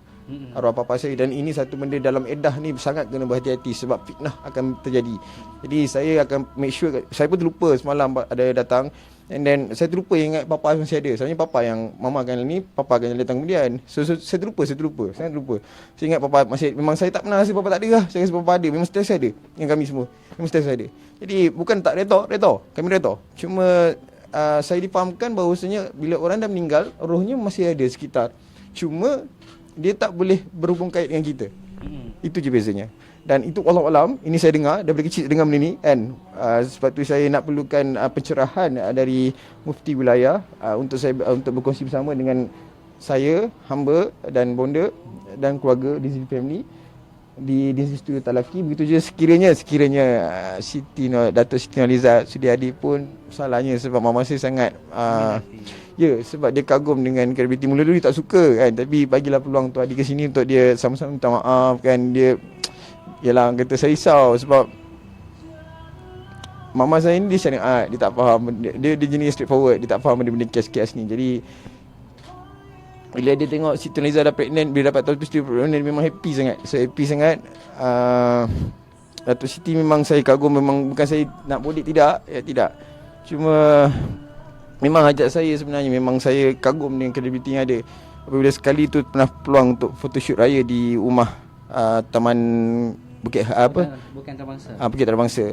arwah bapa saya. Dan ini satu benda dalam edah ni sangat kena berhati-hati, sebab fitnah akan terjadi. Jadi saya akan make sure, saya pun terlupa semalam ada datang, and then saya terlupa ingat papa masih ada. Sebenarnya papa yang mama akan ni, papa akan datang kemudian. So saya terlupa, sangat terlupa. Saya ingat papa masih, memang saya tak pernah rasa papa tak ada lah. Saya rasa papa ada, memang setiap ada. Yang kami semua memang setiap ada. Jadi bukan tak retor, kami retor. Cuma saya difahamkan bahawasanya bila orang dah meninggal, rohnya masih ada sekitar. Cuma dia tak boleh berhubung kait dengan kita. Itu je bezanya. Dan itu wallahualam, ini saya dengar daripada kecil dengar benda ni kan. Sebab tu saya nak perlukan pencerahan dari Mufti Wilayah untuk berkongsi bersama dengan saya, hamba dan bonda dan keluarga di sini family, di Studio Talaki. Begitu je sekiranya Dato' Siti Nurhaliza Sudiadi pun salahnya sebab mama saya sangat ya, sebab dia kagum dengan kredibiliti. Mula-mula dia tak suka kan, tapi bagilah peluang untuk adik ke sini untuk dia sama-sama minta maaf kan. Dia yalah, kata saya risau sebab mama saya ni dia syariat, dia tak faham, dia jenis straightforward, dia tak faham benda-benda kes-kes ni. Jadi bila dia tengok Siti Nurhaliza dah pregnant, bila dapat tahu tu dia pregnant, dia memang happy sangat. Saya happy sangat. Datuk Siti memang saya kagum, memang bukan saya nak bodek, tidak. Ya, tidak. Cuma memang hajat saya sebenarnya, memang saya kagum dengan kredibiliti yang ada. Apabila sekali tu pernah peluang untuk photoshoot raya di rumah Taman Bukit Bukan terbangsa. Bukit Terbangsa.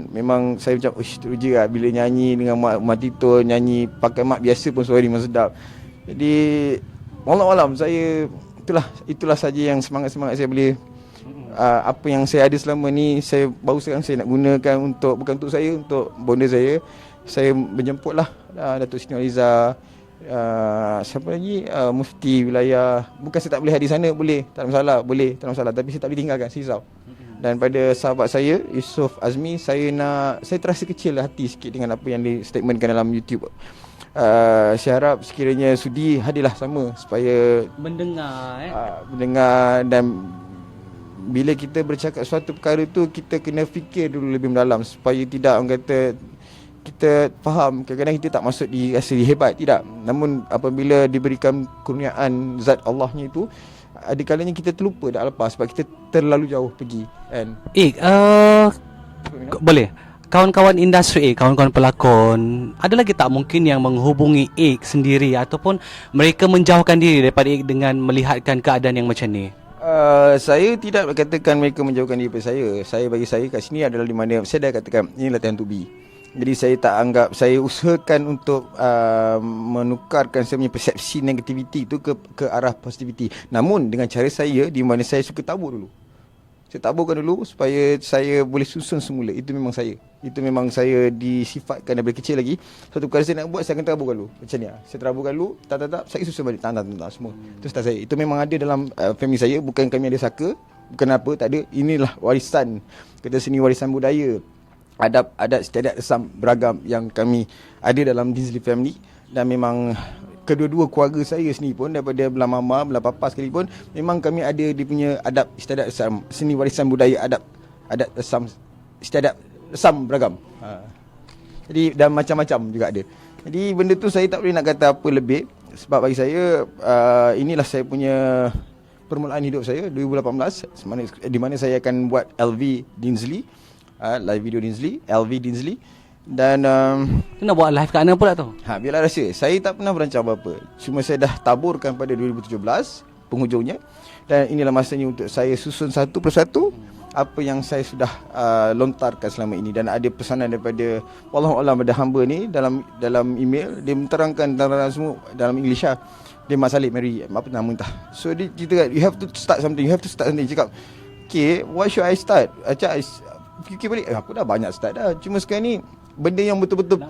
Memang saya macam teruja lah bila nyanyi dengan Mak Tito, nyanyi pakai mak biasa pun suara memang sedap. Jadi wallahualam, saya itulah saja yang semangat saya boleh apa yang saya ada selama ni, saya baru sekarang saya nak gunakan untuk, bukan untuk saya, untuk bonda saya. Saya menjemputlah Datuk Siti Nurhaliza, siapa lagi, mufti wilayah. Bukan saya tak boleh hadir sana, boleh, tak ada masalah, boleh, tak ada masalah, tapi saya tak boleh tinggalkan, saya risau. Dan pada sahabat saya Yusof Azmi, saya terasa kecil hati sikit dengan apa yang dia statementkan dalam YouTube. Saya harap sekiranya sudi hadirlah sama supaya mendengar, dan bila kita bercakap suatu perkara tu, kita kena fikir dulu lebih mendalam supaya tidak, orang kata, kita faham. Kadang-kadang kita tak maksud rasa hebat, tidak. Namun apabila diberikan kurniaan zat Allahnya itu, ada kalanya kita terlupa, dah lepas sebab kita terlalu jauh pergi kan. Boleh. Kawan-kawan industri kawan-kawan pelakon, ada lagi tak mungkin yang menghubungi Ik sendiri ataupun mereka menjauhkan diri daripada Ik dengan melihatkan keadaan yang macam ni? Saya tidak katakan mereka menjauhkan diri daripada saya. Bagi saya kat sini adalah di mana saya dah katakan ini latihan to be. Jadi saya tak anggap, saya usahakan untuk menukarkan saya punya persepsi negativity itu ke arah positivity. Namun dengan cara saya, di mana saya suka tabur dulu. Saya taburkan dulu supaya saya boleh susun semula. Itu memang saya. Itu memang saya disifatkan daripada kecil lagi. Suatu perkara saya nak buat, saya akan taburkan dulu. Macam ni lah. Saya taburkan dulu, tak, saya susun balik. Tak, semua. Itu style saya. Itu memang ada dalam family saya. Bukan kami ada saka, bukan apa, tak ada. Inilah warisan. Kita seni warisan budaya. Adat istiadat Asam beragam yang kami ada dalam Dinsley family. Dan memang kedua-dua keluarga saya sendiri pun, daripada belah mama, belah papa sekalipun, memang kami ada dia punya adab istiadat Asam, seni warisan budaya adat Asam, istiadat Asam beragam. Jadi dan macam-macam juga ada. Jadi benda tu saya tak boleh nak kata apa lebih, sebab bagi saya inilah saya punya permulaan hidup saya 2018, di mana saya akan buat LV Dinsley, live video Dinsley, LV Dinsley. Dan nak buat live kat mana pula tu? biarlah rahsia. Saya tak pernah berancang apa-apa. Cuma saya dah taburkan pada 2017 penghujungnya. Dan inilah masanya untuk saya susun satu persatu apa yang saya sudah lontarkan selama ini. Dan ada pesanan daripada wallahualam, ada hamba ni dalam email, dia menterangkan semua dalam English lah. Dia Mak Salib Mary, apa nama entah. So dia cerita, you have to start something. Cakap, okay, what should I start? Fikir balik, aku dah banyak start dah. Cuma sekarang ni benda yang betul-betul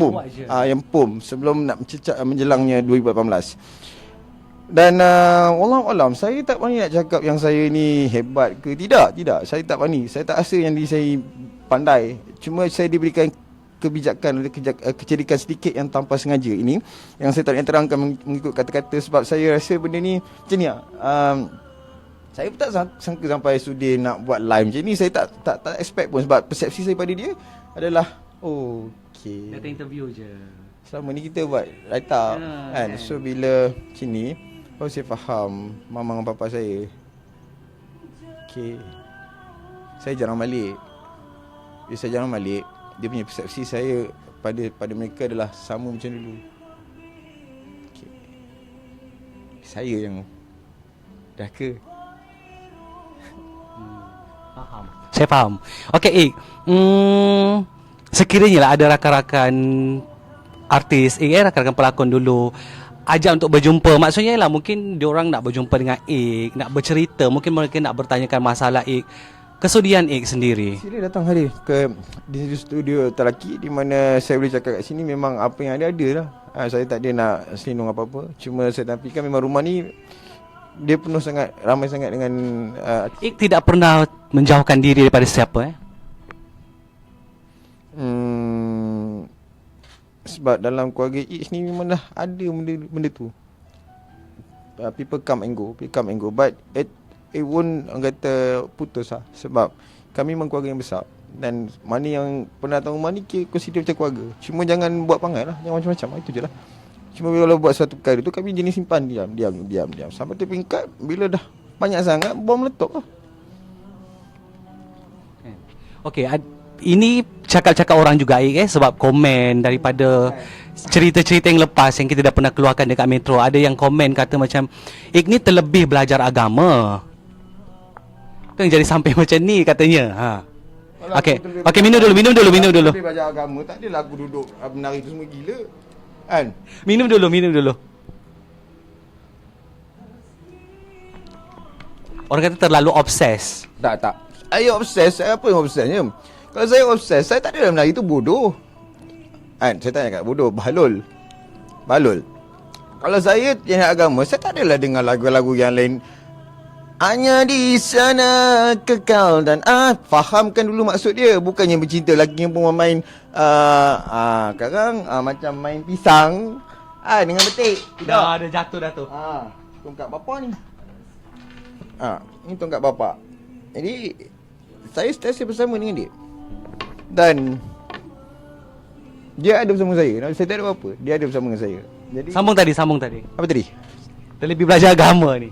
yang sebelum nak menjelangnya 2018. Dan wallahualam, saya tak berani nak cakap yang saya ni hebat ke. Tidak, saya tak berani. Saya tak rasa yang diri saya pandai. Cuma saya diberikan kebijakan, kecerikan sedikit yang tanpa sengaja ini, yang saya tak boleh terangkan mengikut kata-kata, sebab saya rasa benda ni macam ni lah. Saya pun tak sangka sampai sudi nak buat live macam ni. Saya tak expect pun, sebab persepsi saya pada dia adalah okay, Data interview je. selama ni kita buat write up kan. So bila macam ni, baru saya faham mama dan papa saya. Okay, saya jarang balik. Bila saya jarang balik, dia punya persepsi saya pada mereka adalah sama macam dulu. Okay, saya yang dah ke. Faham. Saya faham. Okey, Ik. Sekiranya lah ada rakan-rakan artis, rakan-rakan pelakon dulu ajak untuk berjumpa. Maksudnya lah mungkin diorang nak berjumpa dengan Ik, nak bercerita, mungkin mereka nak bertanyakan masalah Ik. Kesudian Ik sendiri. Sila datang hadir ke di studio Talaki, di mana saya boleh cakap kat sini memang apa yang ada lah. Saya tak ada nak selindung apa-apa. Cuma saya tampilkan memang rumah ni dia penuh sangat, ramai sangat dengan Ik tidak pernah menjauhkan diri daripada siapa sebab dalam keluarga Ik ni memang dah ada benda tu. People come and go, but it won't orang kata putus lah. Sebab kami memang keluarga yang besar, dan mana yang pernah datang rumah ni consider macam keluarga. Cuma jangan buat pangai lah, jangan macam-macam, itu je lah. Cuma bila buat satu perkara tu, kami jenis simpan diam. Sampai tu peringkat bila dah banyak sangat, bom meletup lah. Okey, ini cakap-cakap orang juga sebab komen daripada cerita-cerita yang lepas yang kita dah pernah keluarkan dekat Metro. Ada yang komen kata macam Ik ni terlebih belajar agama. Tu yang jadi sampai macam ni katanya. Okey, minum dulu. Aku belajar agama, tak adalah aku duduk menari tu semua gila. Kan? Minum dulu. Orang kata terlalu obses. Tak. Saya obses, apa yang obsesnya? Kalau saya obses, saya tak adalah menari tu bodoh. Kan? Saya tanya kat bodoh, balul. Kalau saya yang agama, saya tak adalah dengar lagu-lagu yang lain. Hanya di sana kekal dan fahamkan dulu maksud dia. Bukannya bercinta lelaki yang pun main sekarang macam main pisang dengan betik. Dah ada jatuh dah tu. Tongkat bapa ni. Ini tongkat bapa. Jadi saya sentiasa bersama dengan dia. Dan dia ada bersama saya. Saya tak ada apa-apa, dia ada bersama dengan saya. Jadi Sambung tadi. apa tadi? Terlebih belajar agama ni.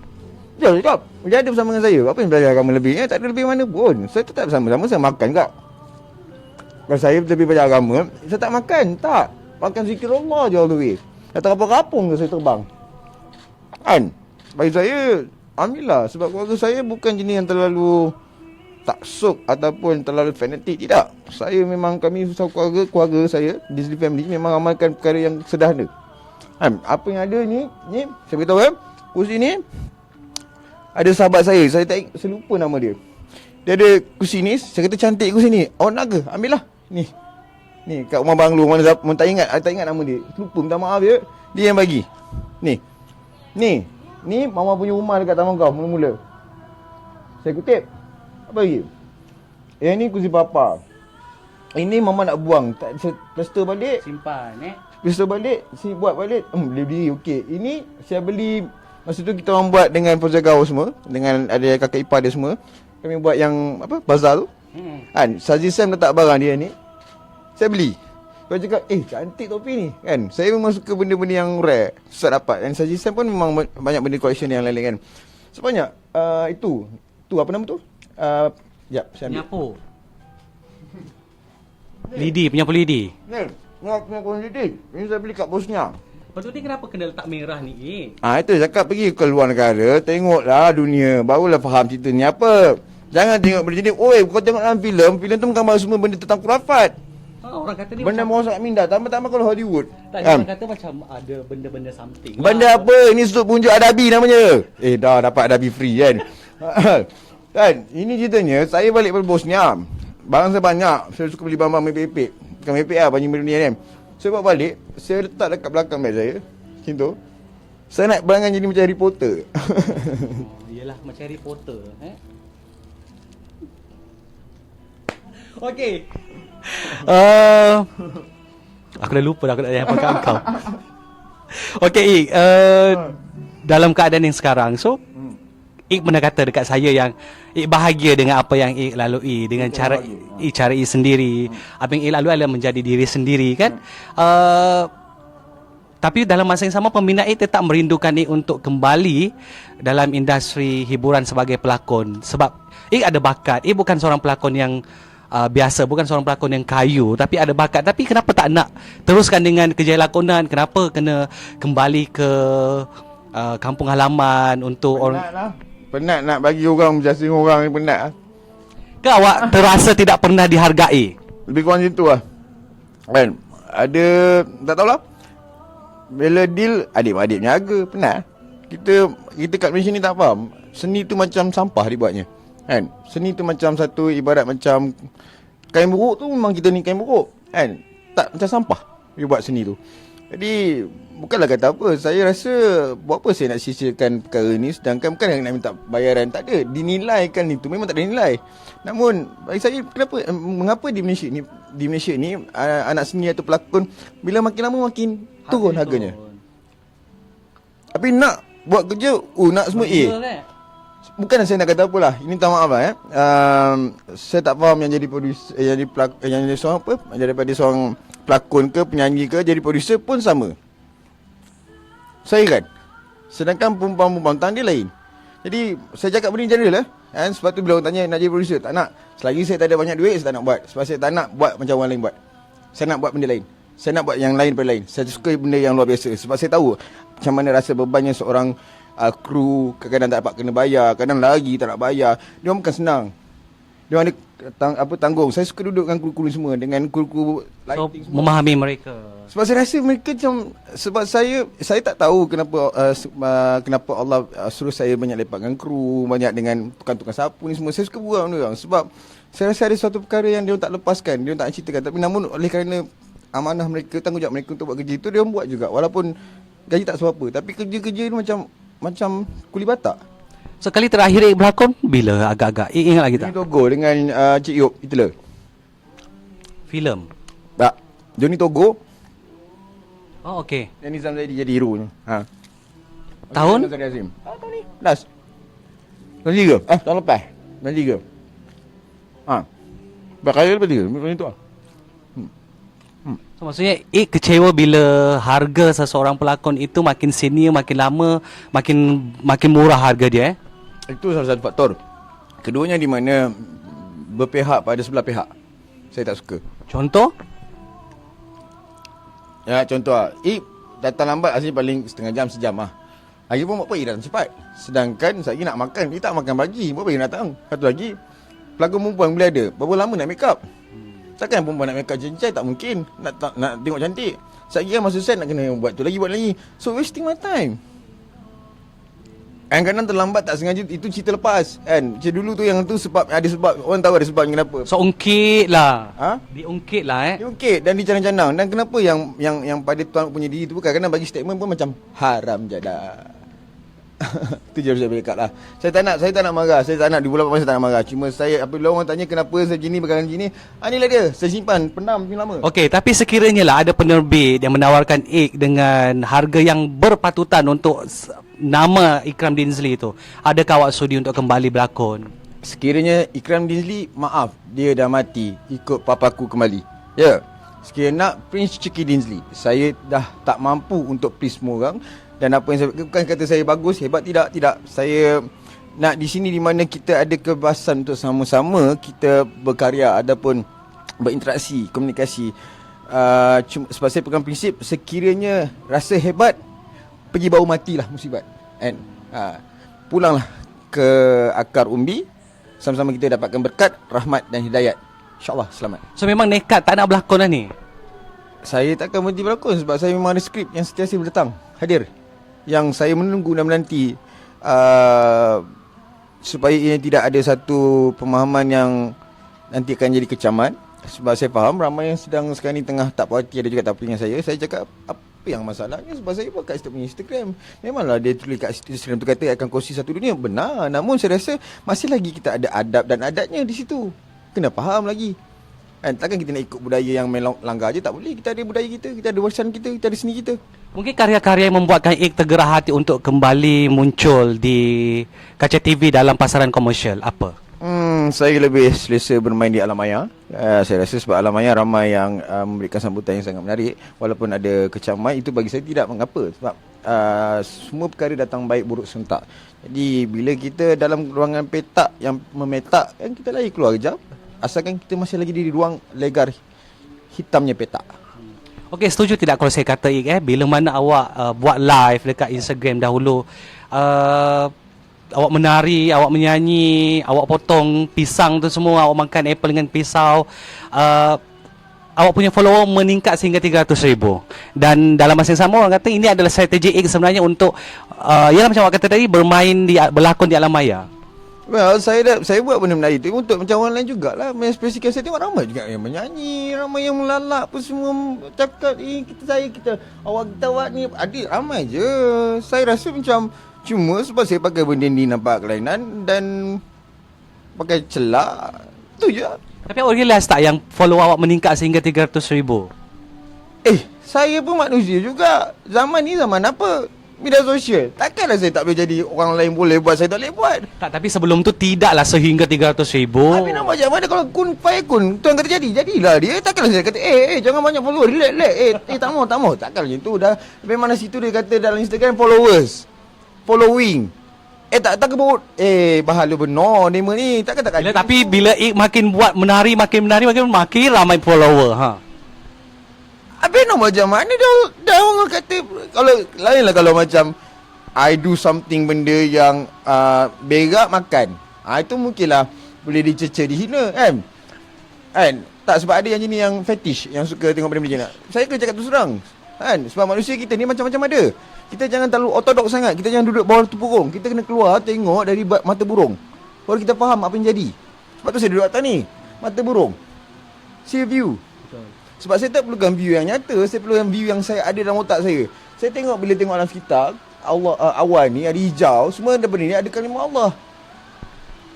Dia cakap, dia ada bersama dengan saya. Apa yang belajar agama lebih? Tak ada lebih mana pun. Saya tetap bersama-sama, saya makan kak. Kalau saya lebih belajar agama, saya tak makan. Tak. Makan zikir Allah je all the way. Datang kapal-kapung tu saya terbang. Kan? Bagi saya, alhamdulillah. Sebab keluarga saya bukan jenis yang terlalu taksub ataupun terlalu fanatik. Tidak. Saya memang, kami keluarga saya, Disney family, memang amalkan perkara yang sederhana. Kan? Apa yang ada ni saya beritahu kursi ni, ada sahabat saya lupa nama dia. Dia ada kursi ni, saya kata cantik kursi ni. Awak nak ke? Ambil lah. Ni kat rumah banglo, mana tak ingat nama dia. Lupa, minta maaf dia. Dia yang bagi. Ni mama punya rumah dekat taman kau mula-mula. Saya kutip. Apa lagi? Yang ni kursi papa. Ini mama nak buang, tak plaster balik. Simpan Plaster balik, sini buat balik. Boleh berdiri, okey. Ini saya beli. Masa tu kita orang buat dengan Pozagao semua, dengan ada kakak ipar dia semua. Kami buat yang bazar tu. Kan, Sazi Sam letak barang dia ni. Saya beli. Kau cakap, cantik topi ni. Kan, saya memang suka benda-benda yang rare, susah dapat. Dan Sazi Sam pun memang banyak benda collection yang lain-lain kan. Sebanyak itu apa nama tu? Sekejap, saya ambil. Penyapu. Penyapu lidi. Ni, punya kualiti. Ini saya beli kat Bosnia. Lepas tu ni kenapa kena letak merah ni? Itu cakap pergi ke luar negara, tengoklah dunia, barulah faham cerita ni apa. Jangan tengok benda ni. Kau tengok dalam filem tu gambar semua benda tentang khurafat. Orang kata ni benda macam Mosak Minda, tambah-tambah kalau Hollywood. tak, orang kata macam ada benda-benda something. Benda apa? Ini sudut punjuk Adabi namanya. Dah dapat Adabi free kan. Kan, ini ceritanya saya balik dari Bosnia. Barang saya banyak. Saya suka beli barang-barang mepek-mepek. Bukan mepek lah, banyak benda ni kan. Saya bawa balik, saya letak dekat belakang beg saya. Macam tu. Saya nak berangan jadi macam Harry Potter. Yelah, macam Harry Potter. Okey. Aku dah lupa aku nak tanya apa kat kau. Okey, dalam keadaan yang sekarang, so Ik pernah kata dekat saya yang Ik bahagia dengan apa yang Ik lalui, dengan cara Ik sendiri. Apa yang Ik lalui adalah menjadi diri sendiri kan. Tapi dalam masa yang sama peminat Ik tetap merindukan Ik untuk kembali dalam industri hiburan sebagai pelakon. Sebab Ik ada bakat. Ik bukan seorang pelakon yang biasa, bukan seorang pelakon yang kayu, tapi ada bakat. Tapi kenapa tak nak teruskan dengan kerjaya lakonan? Kenapa kena kembali ke kampung halaman untuk Penat nak bagi orang berjasa dengan orang ni, penat lah. Ke awak terasa tidak pernah dihargai? Lebih kurang macam tu lah. Kan, ada, tak tahulah. Bila deal, adik-adik niaga, penat. Kita kat Malaysia ni tak faham. Seni tu macam sampah dibuatnya. Kan, seni tu macam satu ibarat macam kain buruk tu, memang kita ni kain buruk. Kan, tak macam sampah dia buat seni tu. Jadi bukanlah kata apa, saya rasa buat apa saya nak sia-siakan perkara ni, sedangkan bukan yang nak minta bayaran, tak ada, dinilaikan itu memang tak ada nilai. Namun bagi saya, mengapa di Malaysia ni anak seni atau pelakon bila makin lama makin turun harganya. Tapi nak buat kerja, nak semua Bukan saya nak kata apalah, ini minta maaf lah saya tak faham yang jadi producer, yang jadi seorang apa, daripada seorang pelakon ke penyanyi ke jadi producer pun sama. Saya kan. Sedangkan perempuan-perempuan tang dia lain. Jadi saya cakap benda ni general lah. Sebab tu bila orang tanya nak jadi producer, tak nak. Selagi saya tak ada banyak duit, saya tak nak buat. Sebab saya tak nak buat macam orang lain buat. Saya nak buat benda lain. Saya nak buat yang lain daripada lain. Saya suka benda yang luar biasa. Sebab saya tahu macam mana rasa bebannya seorang kru. Kadang-kadang tak dapat kena bayar, kadang lagi tak nak bayar. Dia bukan senang. Dia ada tanggung. Saya suka duduk dengan kru-kru semua, dengan kru-kru lighting semua. Memahami mereka. Sebab saya rasa mereka macam, sebab saya tak tahu kenapa Allah suruh saya banyak lepaskan kru, banyak dengan tukang-tukang sapu ni semua. Saya suka buat benda orang. Sebab saya rasa ada suatu perkara yang dia tak lepaskan, dia tak nak ceritakan. Tapi namun oleh kerana amanah mereka, tanggungjawab mereka untuk buat kerja itu, dia buat juga. Walaupun gaji tak seberapa, tapi kerja-kerja ni macam kuli batak. Sekali terakhir Ik berlakon bila agak-agak? Ik ingat lagi tak? Johnny Togo dengan Cik Yop Hitler. Filem. Tak. Johnny Togo. Oh, okey. Yang Nizam Zaidi jadi hero ni. Tahun? Nazari Azim. Tahun ni. Last. Tahun 3. Tahun lepas. Tahun 3. Berkali lepas 3. Macam tu lah. So, maksudnya Ik kecewa bila harga seseorang pelakon itu makin senior, makin lama, makin murah harga dia. Itu salah satu faktor. Keduanya di mana berpihak pada sebelah pihak. Saya tak suka. Contoh? Ya, contoh lah. Datang lambat asli paling setengah jam, sejam lah. Lagi pun buat apa datang cepat. Sedangkan saya nak makan, dia tak makan pagi. Buat apa dia datang? Satu lagi, pelakon perempuan boleh ada. Berapa lama nak make up? Takkan perempuan nak make up cincai, tak mungkin. Nak tengok cantik. Sekejap kan masa set nak kena buat tu lagi, buat lagi. So wasting my time. Kadang-kadang terlambat tak sengaja, itu cerita lepas kan. Macam dulu tu yang tu sebab, ada sebab, orang tahu ada sebab kenapa. So ungkit lah. Diungkit lah Diungkit dan dicanang-canang. Dan kenapa yang pada tuan punya diri tu kadang-kadang bagi statement pun macam haram je dah. Itu je saya cakap lah. Saya tak nak marah. Saya tak nak di bulan saya tak nak marah. Cuma saya apabila orang tanya kenapa saya gini perkara gini, inilah dia. Saya simpan pendam ni lama. Okey, tapi sekiranya lah ada penerbit yang menawarkan Ik dengan harga yang berpatutan untuk nama Ikram Dinsley itu, adakah awak sudi untuk kembali berlakon? Sekiranya Ikram Dinsley, maaf, dia dah mati, ikut papaku kembali. Ya. Sekiranya nak Prince Chucky Dinsley, saya dah tak mampu untuk please semua orang. Dan apa yang saya, bukan kata saya bagus, hebat, tidak. Saya nak di sini di mana kita ada kebebasan untuk sama-sama kita berkarya, adapun berinteraksi, komunikasi. Sebab saya pegang prinsip, sekiranya rasa hebat, pergi bau matilah musibat. Pulanglah ke akar umbi, sama-sama kita dapatkan berkat, rahmat dan hidayat. InsyaAllah selamat. So memang nekat tak nak berlakon lah ni? Saya takkan berhenti berlakon sebab saya memang ada skrip yang sentiasa berdatang, hadir. Yang saya menunggu dan menanti supaya ia tidak ada satu pemahaman yang nanti akan jadi kecaman. Sebab saya faham ramai yang sedang sekarang ni tengah tak puas hati, ada juga tak dengan saya. Saya cakap apa yang masalahnya, sebab saya buat kat Instagram. Memanglah dia tulis kat Instagram tu kata akan kongsi satu dunia. Benar, namun saya rasa masih lagi kita ada adab dan adatnya di situ. Kena faham lagi. Takkan kita nak ikut budaya yang melanggar je, tak boleh. Kita ada budaya kita ada warisan kita ada seni kita. Mungkin karya-karya yang membuatkan Ik tergerak hati untuk kembali muncul di kaca TV dalam pasaran komersial apa? Saya lebih selesa bermain di alam maya. Saya rasa sebab alam maya ramai yang memberikan sambutan yang sangat menarik. Walaupun ada kecaman, itu bagi saya tidak mengapa. Sebab semua perkara datang baik buruk serentak. Jadi bila kita dalam ruangan petak yang memetak, kan kita lagi keluar kejap. Asalkan kita masih lagi di ruang legar hitamnya petak. Okey, setuju tidak kalau saya kata Ik bila mana awak buat live dekat Instagram dahulu, awak menari, awak menyanyi, awak potong pisang tu semua, awak makan apple dengan pisau, awak punya follower meningkat sehingga 300,000. Dan dalam masa yang sama orang kata ini adalah strategi Ik sebenarnya untuk ialah macam awak kata tadi, berlakon di alam maya. Well, saya buat benda Melayu tu untuk macam orang lain jugalah mengekspresikan. Saya tengok ramai juga yang menyanyi, ramai yang melalak pun semua cakap kita awak ni adik ramai je. Saya rasa macam cuma sebab saya pakai benda ni nampak kelainan dan pakai celak tu je. Tapi awak realize tak yang follow awak meningkat sehingga 300,000? Saya pun manusia juga. Zaman ni zaman apa? Media sosial. Takkanlah saya tak boleh jadi orang lain boleh buat, saya tak boleh buat. Tak, tapi sebelum tu tidaklah sehingga 300,000. Habis nak macam mana kalau kun fayakun tuan kata jadilah dia. Takkanlah saya kata jangan banyak follower, relax tak mau takkan macam tu dah. Sampai mana situ dia kata dalam Instagram following tak kebut bahala benar nama ni. Takkan Tapi bila makin buat menari makin ramai follower Habis nak macam mana dah orang kata. Kalau lainlah kalau macam I do something benda yang berak makan, itu mungkinlah boleh dicerca, dihina kan. Tak, sebab ada yang jenis yang fetish, yang suka tengok benda-benda nak. Saya kena cakap terus terang kan, sebab manusia kita ni macam-macam ada. Kita jangan terlalu ortodok sangat. Kita jangan duduk bawah burung. Kita kena keluar tengok dari mata burung, baru kita faham apa yang jadi. Sebab tu saya duduk atas ni, mata burung, see view. Sebab saya tak perlukan view yang nyata, saya perlukan view yang saya ada dalam otak saya. Saya tengok bila tengok alam sekitar, Allah awan ni ada hijau, semua daripada ni ada kalimah Allah.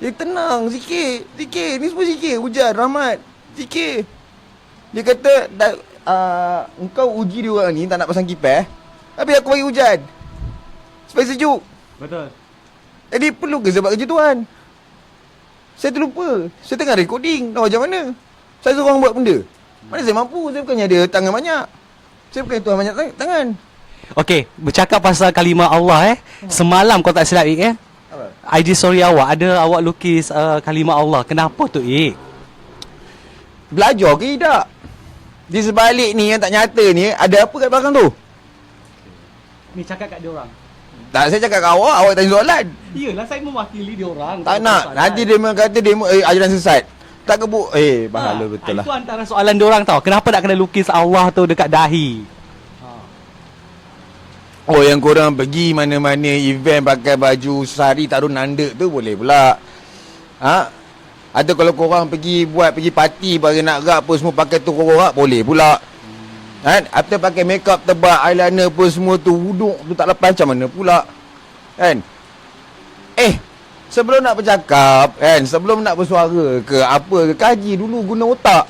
Dia tenang sikit. Ni semua sikit, hujan, rahmat, sikit. Dia kata engkau uji dia orang ni tak nak pasang kipas, habis aku bagi hujan supaya sejuk. Betul. Jadi perlu ke sebab kerja Tuhan? Saya terlupa. Saya tengah recording, nak macam mana? Saya suruh orang buat benda. Mana saya mampu? Saya bukannya ada tangan banyak. Saya bukan Tuhan banyak tangan. Okey, bercakap pasal kalimah Allah semalam kau tak silap Apa? IG story awak ada awak lukis kalimah Allah. Kenapa tu Belajar ke tidak? Di sebalik ni yang tak nyata ni, ada apa kat belakang tu? Ni cakap kat dia orang. Tak, saya cakap kat awak tanya soalan. Iyalah, saya mewakili dia orang. Tak nak. Nanti dia kata dia ajaran sesat. Tak kebuk. Bahala betul lah. Itu antara soalan dia orang tau. Kenapa nak kena lukis Allah tu dekat dahi? Yang korang pergi mana-mana event pakai baju sari taruh nanda tu boleh pula. Atau kalau korang pergi parti bagi nak rap pun semua pakai tu rap boleh pula. Kan? Atau pakai makeup tebal, eyeliner pun semua tu wuduk tu tak lepas macam mana pula. Kan? Sebelum nak bercakap kan, sebelum nak bersuara ke apa ke, kaji dulu, guna otak.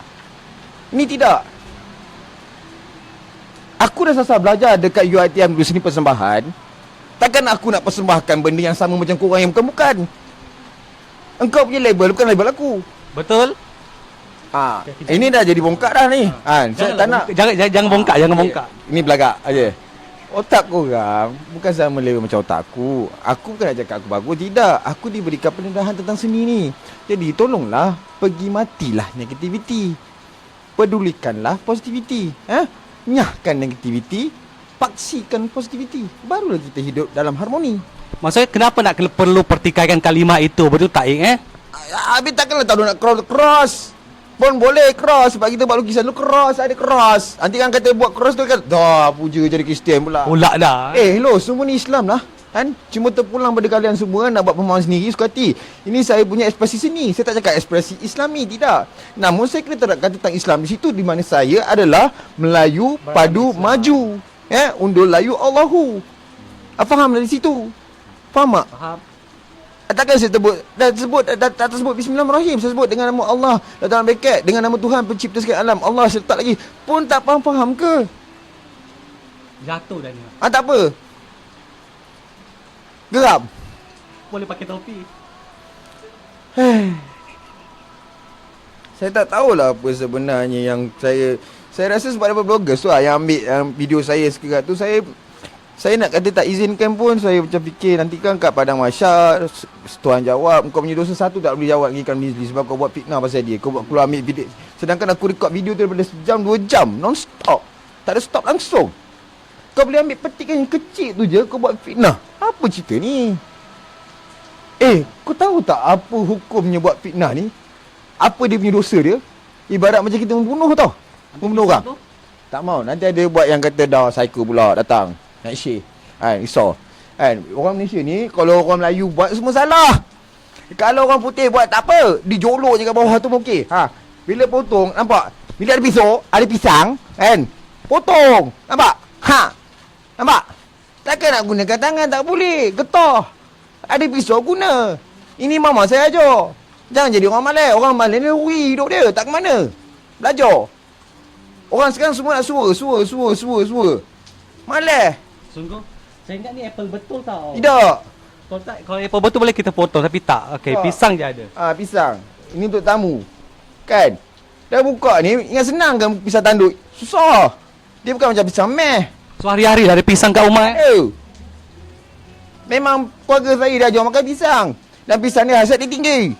Ni tidak. Aku dah sasar belajar dekat UiTM dulu seni persembahan. Takkan aku nak persembahkan benda yang sama macam korang yang bukan-bukan. Engkau punya label bukan label aku. Betul? Ini dah jadi bongkak dah ni. Saya tak nak. Jangan bongkak, jangan bongkak. Ini belagak aja. Otak korang bukan sama level macam otak aku. Aku bukan nak cakap aku bagus, tidak. Aku diberikan pendedahan tentang seni ni. Jadi tolonglah, pergi matilah negativiti. Pedulikanlah positiviti. Nyahkan negativiti, paksikan positiviti. Barulah kita hidup dalam harmoni. Maksudnya kenapa nak perlu pertikaikan kalimah itu? Betul tak Habis takkanlah tahu nak cross. Pun boleh cross. Sebab kita buat lukisan lu cross, ada cross. Nanti kan kata buat cross tu kan, dah puja jadi Kristian pula. Pula dah. Hello, semua ni Islam lah kan. Cuma terpulang pada kalian semua nak buat pemahaman sendiri suka hati. Ini saya punya ekspresi seni. Saya tak cakap ekspresi Islami, tidak. Namun saya kena terapkan tentang Islam di situ, di mana saya adalah Melayu padu maju. Undul layu Allahu. Faham dari situ? Faham tak? Faham. Takkan saya tak tersebut Bismillahirrahmanirrahim. Saya sebut dengan nama Allah dalam bracket, dengan nama Tuhan pencipta segala alam. Allah saya letak lagi. Pun tak faham ke? Jatuh dah ni. Tak apa. Geram. Boleh pakai topi. Saya tak tahulah apa sebenarnya yang saya rasa sebab daripada bloggers tu yang ambil video saya sekarang tu, saya nak kata tak izinkan pun. Saya macam fikir nanti kan kat padang mahsyar Tuhan jawab, kau punya dosa satu tak boleh jawab lagi kan Mizli, sebab kau buat fitnah pasal dia. Kau buat keluar ambil video, sedangkan aku record video tu daripada sejam 2 jam non stop. Tak ada stop langsung. Kau boleh ambil petikan yang kecil tu je, kau buat fitnah. Apa cerita ni? Kau tahu tak apa hukumnya buat fitnah ni? Apa dia punya dosa dia? Ibarat macam kita membunuh tau. Membunuh orang. Tak mau. Nanti ada buat yang kata dah psycho pula datang nak share. Risau. Orang Malaysia ni kalau orang Melayu buat semua salah. Kalau orang putih buat tak apa, dijolok je kat bawah tu pun okey. Ha. Bila potong, nampak? Bila ada pisau, ada pisang, kan? Potong. Nampak? Ha. Nampak? Takkan nak gunakan tangan, tak boleh. Getah. Ada pisau guna. Ini mama saya ajar. Jangan jadi orang malas. Orang malas ni rugi hidup dia. Tak ke mana. Belajar. Orang sekarang semua nak suara. Malas. Sungguh. Saya ingat ni apple betul tau. Tidak. Kalau apple betul boleh kita potong tapi tak. Okey, Tak. pisang je ada. Pisang. Ini untuk tamu. Kan? Dah buka ni, ingat senang kan pisang tanduk? Susah. Dia bukan macam pisang meh. So hari-hari dah ada pisang kat rumah. Memang keluarga saya dah ajar makan pisang. Dan pisang ni hasrat dia tinggi.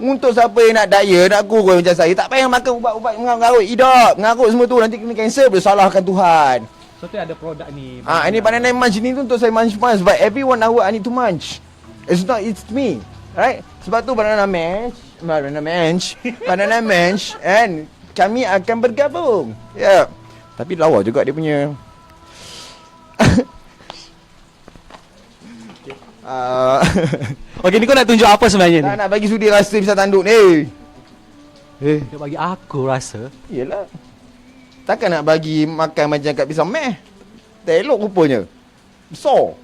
Untuk siapa yang nak daya, nak kurus macam saya, tak payah makan ubat-ubat mengarut hidup. Mengarut semua tu, nanti kena kanser, boleh salahkan Tuhan. So tu ada produk ni. Ini banana munch ni tu untuk saya munch. But every 1 hour I need to munch. It's me. Right? Sebab tu banana munch and kami akan bergabung. Ya. Yeah. Tapi lawa juga dia punya. Okey, ni kau nak tunjuk apa sebenarnya ni? Nak bagi sudi rasa pisang tanduk ni. Dia bagi aku rasa. Yelah. Takkan nak bagi makan macam kat pisang meh. Tak elok rupanya. Besar.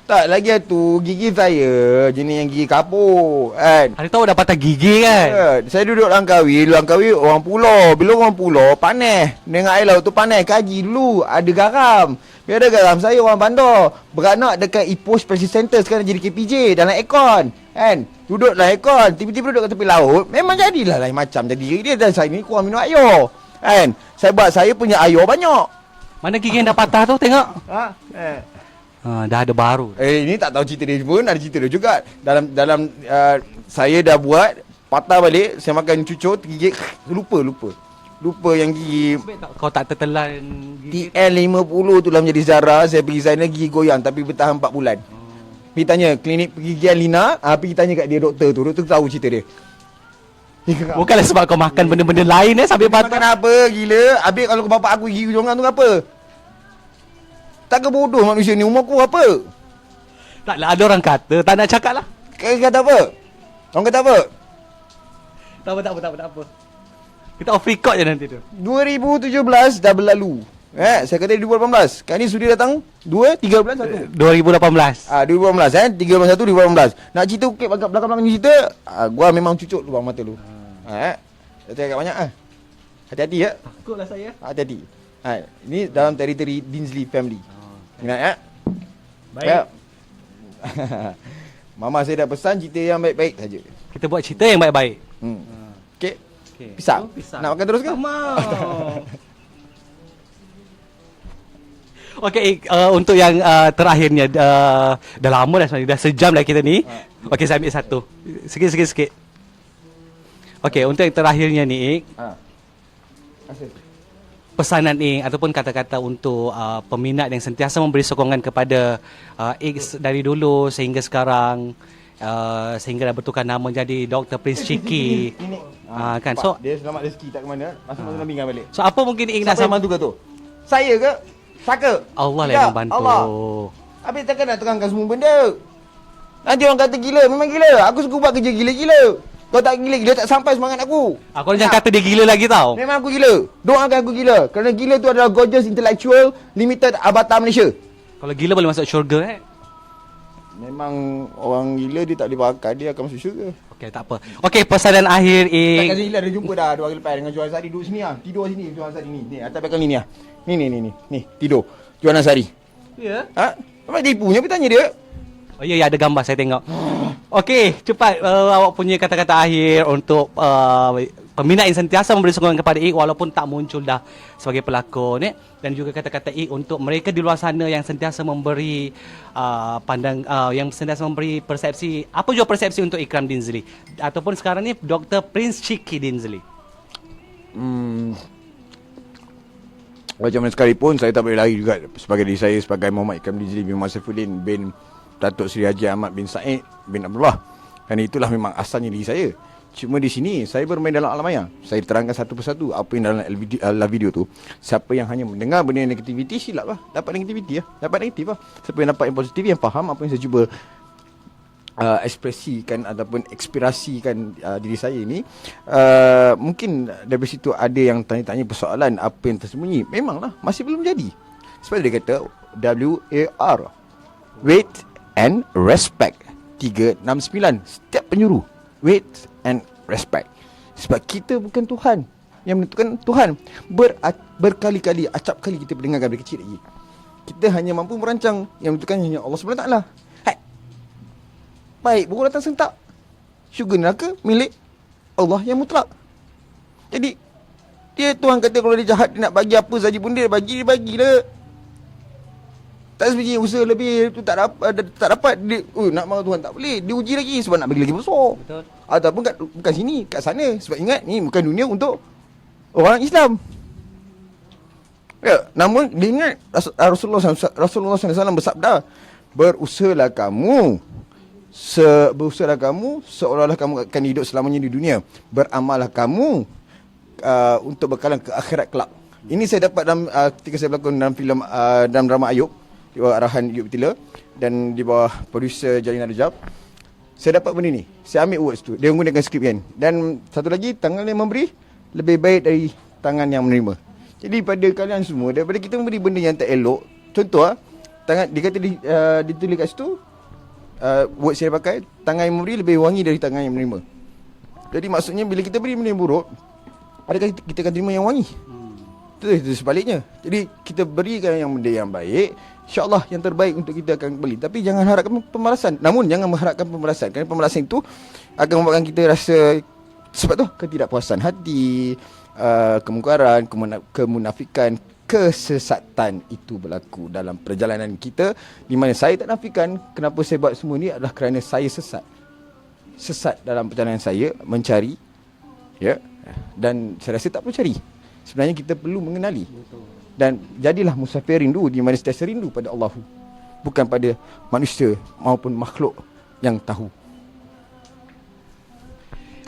Tak, lagi tu gigi saya jenis yang gigi kapur, kan? Hari tahu dah patah gigi kan? Saya duduk Langkawi orang pulau. Bila orang pulau panas. Dengan air laut tu panas. Kaji dulu ada garam. Bila ada garam, saya orang bandar. Beranak dekat Ipoh Special Center, sekarang jadi KPJ dalam aircon, kan? Duduk dalam aircon, tiba-tiba duduk kat tepi laut. Memang jadilah lain macam jadi dia. Dan saya ni kurang minum air, kan? Saya punya air banyak. Mana gigi yang dah patah tu tengok? Dah ada baru. Ini tak tahu cerita dia pun, ada cerita dia juga. Dalam saya dah buat patah balik, saya makan cucur, gigi lupa yang gigi. Kau tak tertelan gigi. TN50 tu lah menjadi Zara. Saya pergi sana gigi goyang tapi bertahan 4 bulan. Pergi tanya klinik pergigian Lina, pergi tanya kat dia doktor tu. Doktor tahu cerita dia. Bukanlah sebab kau makan benda-benda lain sampai patah. Makan apa gila? Habis kalau bapak aku gigi jongan tu apa? Tak ke bodoh manusia ni, umur aku apa? Taklah, ada orang kata, tak nak cakap lah. Kata apa? Orang kata apa? Tak apa. Kita off record je nanti tu. 2017 dah berlalu. Saya kata 2018. Kali ni sudi datang 3 bulan 1. 2018. 2018 3 bulan 1 2018. Nak cerita okey belakang-belakang ni cerita, gua memang cucuk lubang mata lu. Saya cakap banyak Hati-hati ya. Takutlah saya. Hati-hati. Ini dalam teritori Dinsley family. Ingat Baik. Ya. Mama saya dah pesan cerita yang baik-baik saja. Kita buat cerita yang baik-baik. Okey. Pisang. Nak makan terus ke? Tak mau. Okey, untuk yang terakhirnya, dah lama dah sebenarnya, dah sejam dah kita ni. Okey, saya ambil satu. Sikit. Okey, untuk yang terakhirnya ni, pesanan ataupun kata-kata untuk peminat yang sentiasa memberi sokongan kepada X dari dulu sehingga sekarang, sehingga dah bertukar nama jadi Dr. Prince Chiki. Kan, so dia selamat rezeki tak ke mana, masa-masa Nabi balik. So apa mungkin X nak Siapa yang bantu kau tu? Saya ke? Saka? Allah lah Tidak, yang membantu. Allah. Habis takkan nak terangkan semua benda. Nanti orang kata gila, memang gila. Aku suka buat kerja gila-gila. Kau tak gila-gila, tak sampai semangat aku. Aku jangan kata dia gila lagi tau. Memang aku gila. Doakan aku gila. Kerana gila tu adalah Gorgeous Intellectual Limited Avatar Malaysia. Kalau gila boleh masuk syurga Memang orang gila dia tak boleh berakal, dia akan masuk syurga. Okey, tak apa. Okey, pesanan akhir Tak kasi gila, dia jumpa dah 2 hari lepas dengan Johan Sari. Duduk sini lah. Tidur sini Johan Sari ni. Ni atas belakang ni lah. Ni tidur Johan Sari. Ya. Apa tipunya? Pergi tanya dia. Oh ya, ada gambar saya tengok. Okey, cepat awak punya kata-kata akhir untuk peminat yang sentiasa memberi sokongan kepada Ik walaupun tak muncul dah sebagai pelakon dan juga kata-kata Ik untuk mereka di luar sana yang sentiasa memberi yang sentiasa memberi persepsi, apa juga persepsi untuk Ikram Dinsley ataupun sekarang ni Dr. Prince Chiki Dinsley. Macam mana sekalipun saya tak boleh lari juga sebagai diri saya sebagai Muhammad Ikram Dinsley bin Muhammad Saifuddin bin Datuk Seri Haji Ahmad bin Said bin Abdullah. Dan itulah memang asalnya diri saya. Cuma di sini saya bermain dalam alam maya. Saya terangkan satu persatu apa yang dalam live video tu. Siapa yang hanya mendengar benda yang negativiti, silap lah. Dapat negativiti lah. Dapat negatif lah. Siapa yang dapat yang positif, yang faham apa yang saya cuba ekspresikan ataupun ekspirasikan diri saya ni, mungkin dari situ ada yang tanya-tanya persoalan apa yang tersembunyi. Memanglah masih belum jadi. Sebab dia kata WAR, wait and respect, 369 setiap penjuru, wait and respect. Sebab kita bukan Tuhan yang menentukan. Tuhan berkali-kali, acap kali kita pendengarkan dari kecil lagi, kita hanya mampu merancang, yang menentukan hanya Allah SWT. Baik buruk datang sentak, syurga neraka milik Allah yang mutlak. Jadi dia, Tuhan kata kalau dia jahat, dia nak bagi apa saja pun dia bagilah. Tak sebiji usaha lebih tu tak dapat dia, nak marah Tuhan tak boleh, dia uji lagi sebab nak bagi lagi besar. Betul. Ataupun bukan sini, kat sana. Sebab ingat ni bukan dunia untuk orang Islam. Ya, namun dia ingat Rasulullah SAW bersabda, berusahalah kamu seolah-olah kamu akan hidup selamanya di dunia. Beramallah kamu untuk bekalan ke akhirat kelak. Ini saya dapat dalam ketika saya berlakon dalam filem dalam drama Ayub, di bawah arahan Yub Tila dan di bawah producer Jalina Rajab. Saya dapat benda ni. Saya ambil words tu. Dia menggunakan skrip kan. Dan satu lagi, tangan yang memberi lebih baik dari tangan yang menerima. Jadi pada kalian semua, daripada kita memberi benda yang tak elok, contoh tangan dia kata ditulis kat situ, word saya pakai, tangan yang memberi lebih wangi dari tangan yang menerima. Jadi maksudnya bila kita beri benda yang buruk, adakah kita akan terima yang wangi? Itu sebaliknya. Jadi kita berikan yang benda yang baik, insya-Allah yang terbaik untuk kita akan kembali. Tapi jangan harapkan pembalasan. Namun jangan mengharapkan pembalasan, kerana pembalasan itu akan membuatkan kita rasa, sebab tu, ketidakpuasan hati, kemungkaran, kemunafikan, kesesatan itu berlaku dalam perjalanan kita, di mana saya tak nafikan kenapa saya buat semua ni adalah kerana saya sesat dalam perjalanan saya mencari, ya, dan saya rasa tak perlu cari. Sebenarnya kita perlu mengenali. Dan jadilah musafir rindu, di mana sentiasa rindu pada Allah, bukan pada manusia maupun makhluk yang tahu.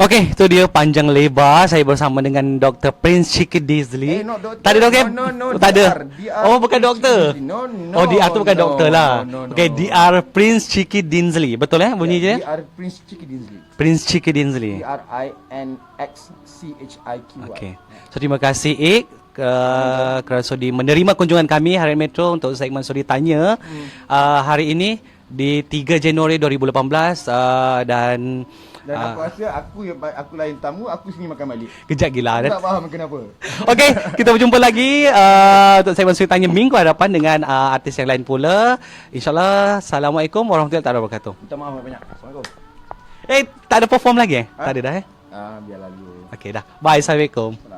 Okey, tu dia panjang lebar saya bersama dengan Dr. Prince Chiki Disley. No, doktor. Tak ada doktor? No, tak ada. DR Oh, bukan doktor. No, Oh, DR tu bukan doktor lah. No. Okey, DR Prince Chiki Disley. Betul bunyi je? DR Prince Chiki Disley. Prince Chiki Disley. DRINXCHIQY. Okey. So terima kasih Ik kerana sudi menerima kunjungan kami Harian Metro untuk segmen Sudi Tanya hari ini di 3 Januari 2018 dan aku rasa aku lain tamu, aku sini makan balik. kejap gila. Aku tak faham kenapa. Okey, kita berjumpa lagi untuk segmen Sudi Tanya minggu hadapan dengan artis yang lain pula. InsyaAllah. Assalamualaikum warahmatullahi wabarakatuh. Minta maaf banyak. Assalamualaikum. Tak ada perform lagi Tak ada dah Biarlah dulu. Okey dah. Bye. Assalamualaikum.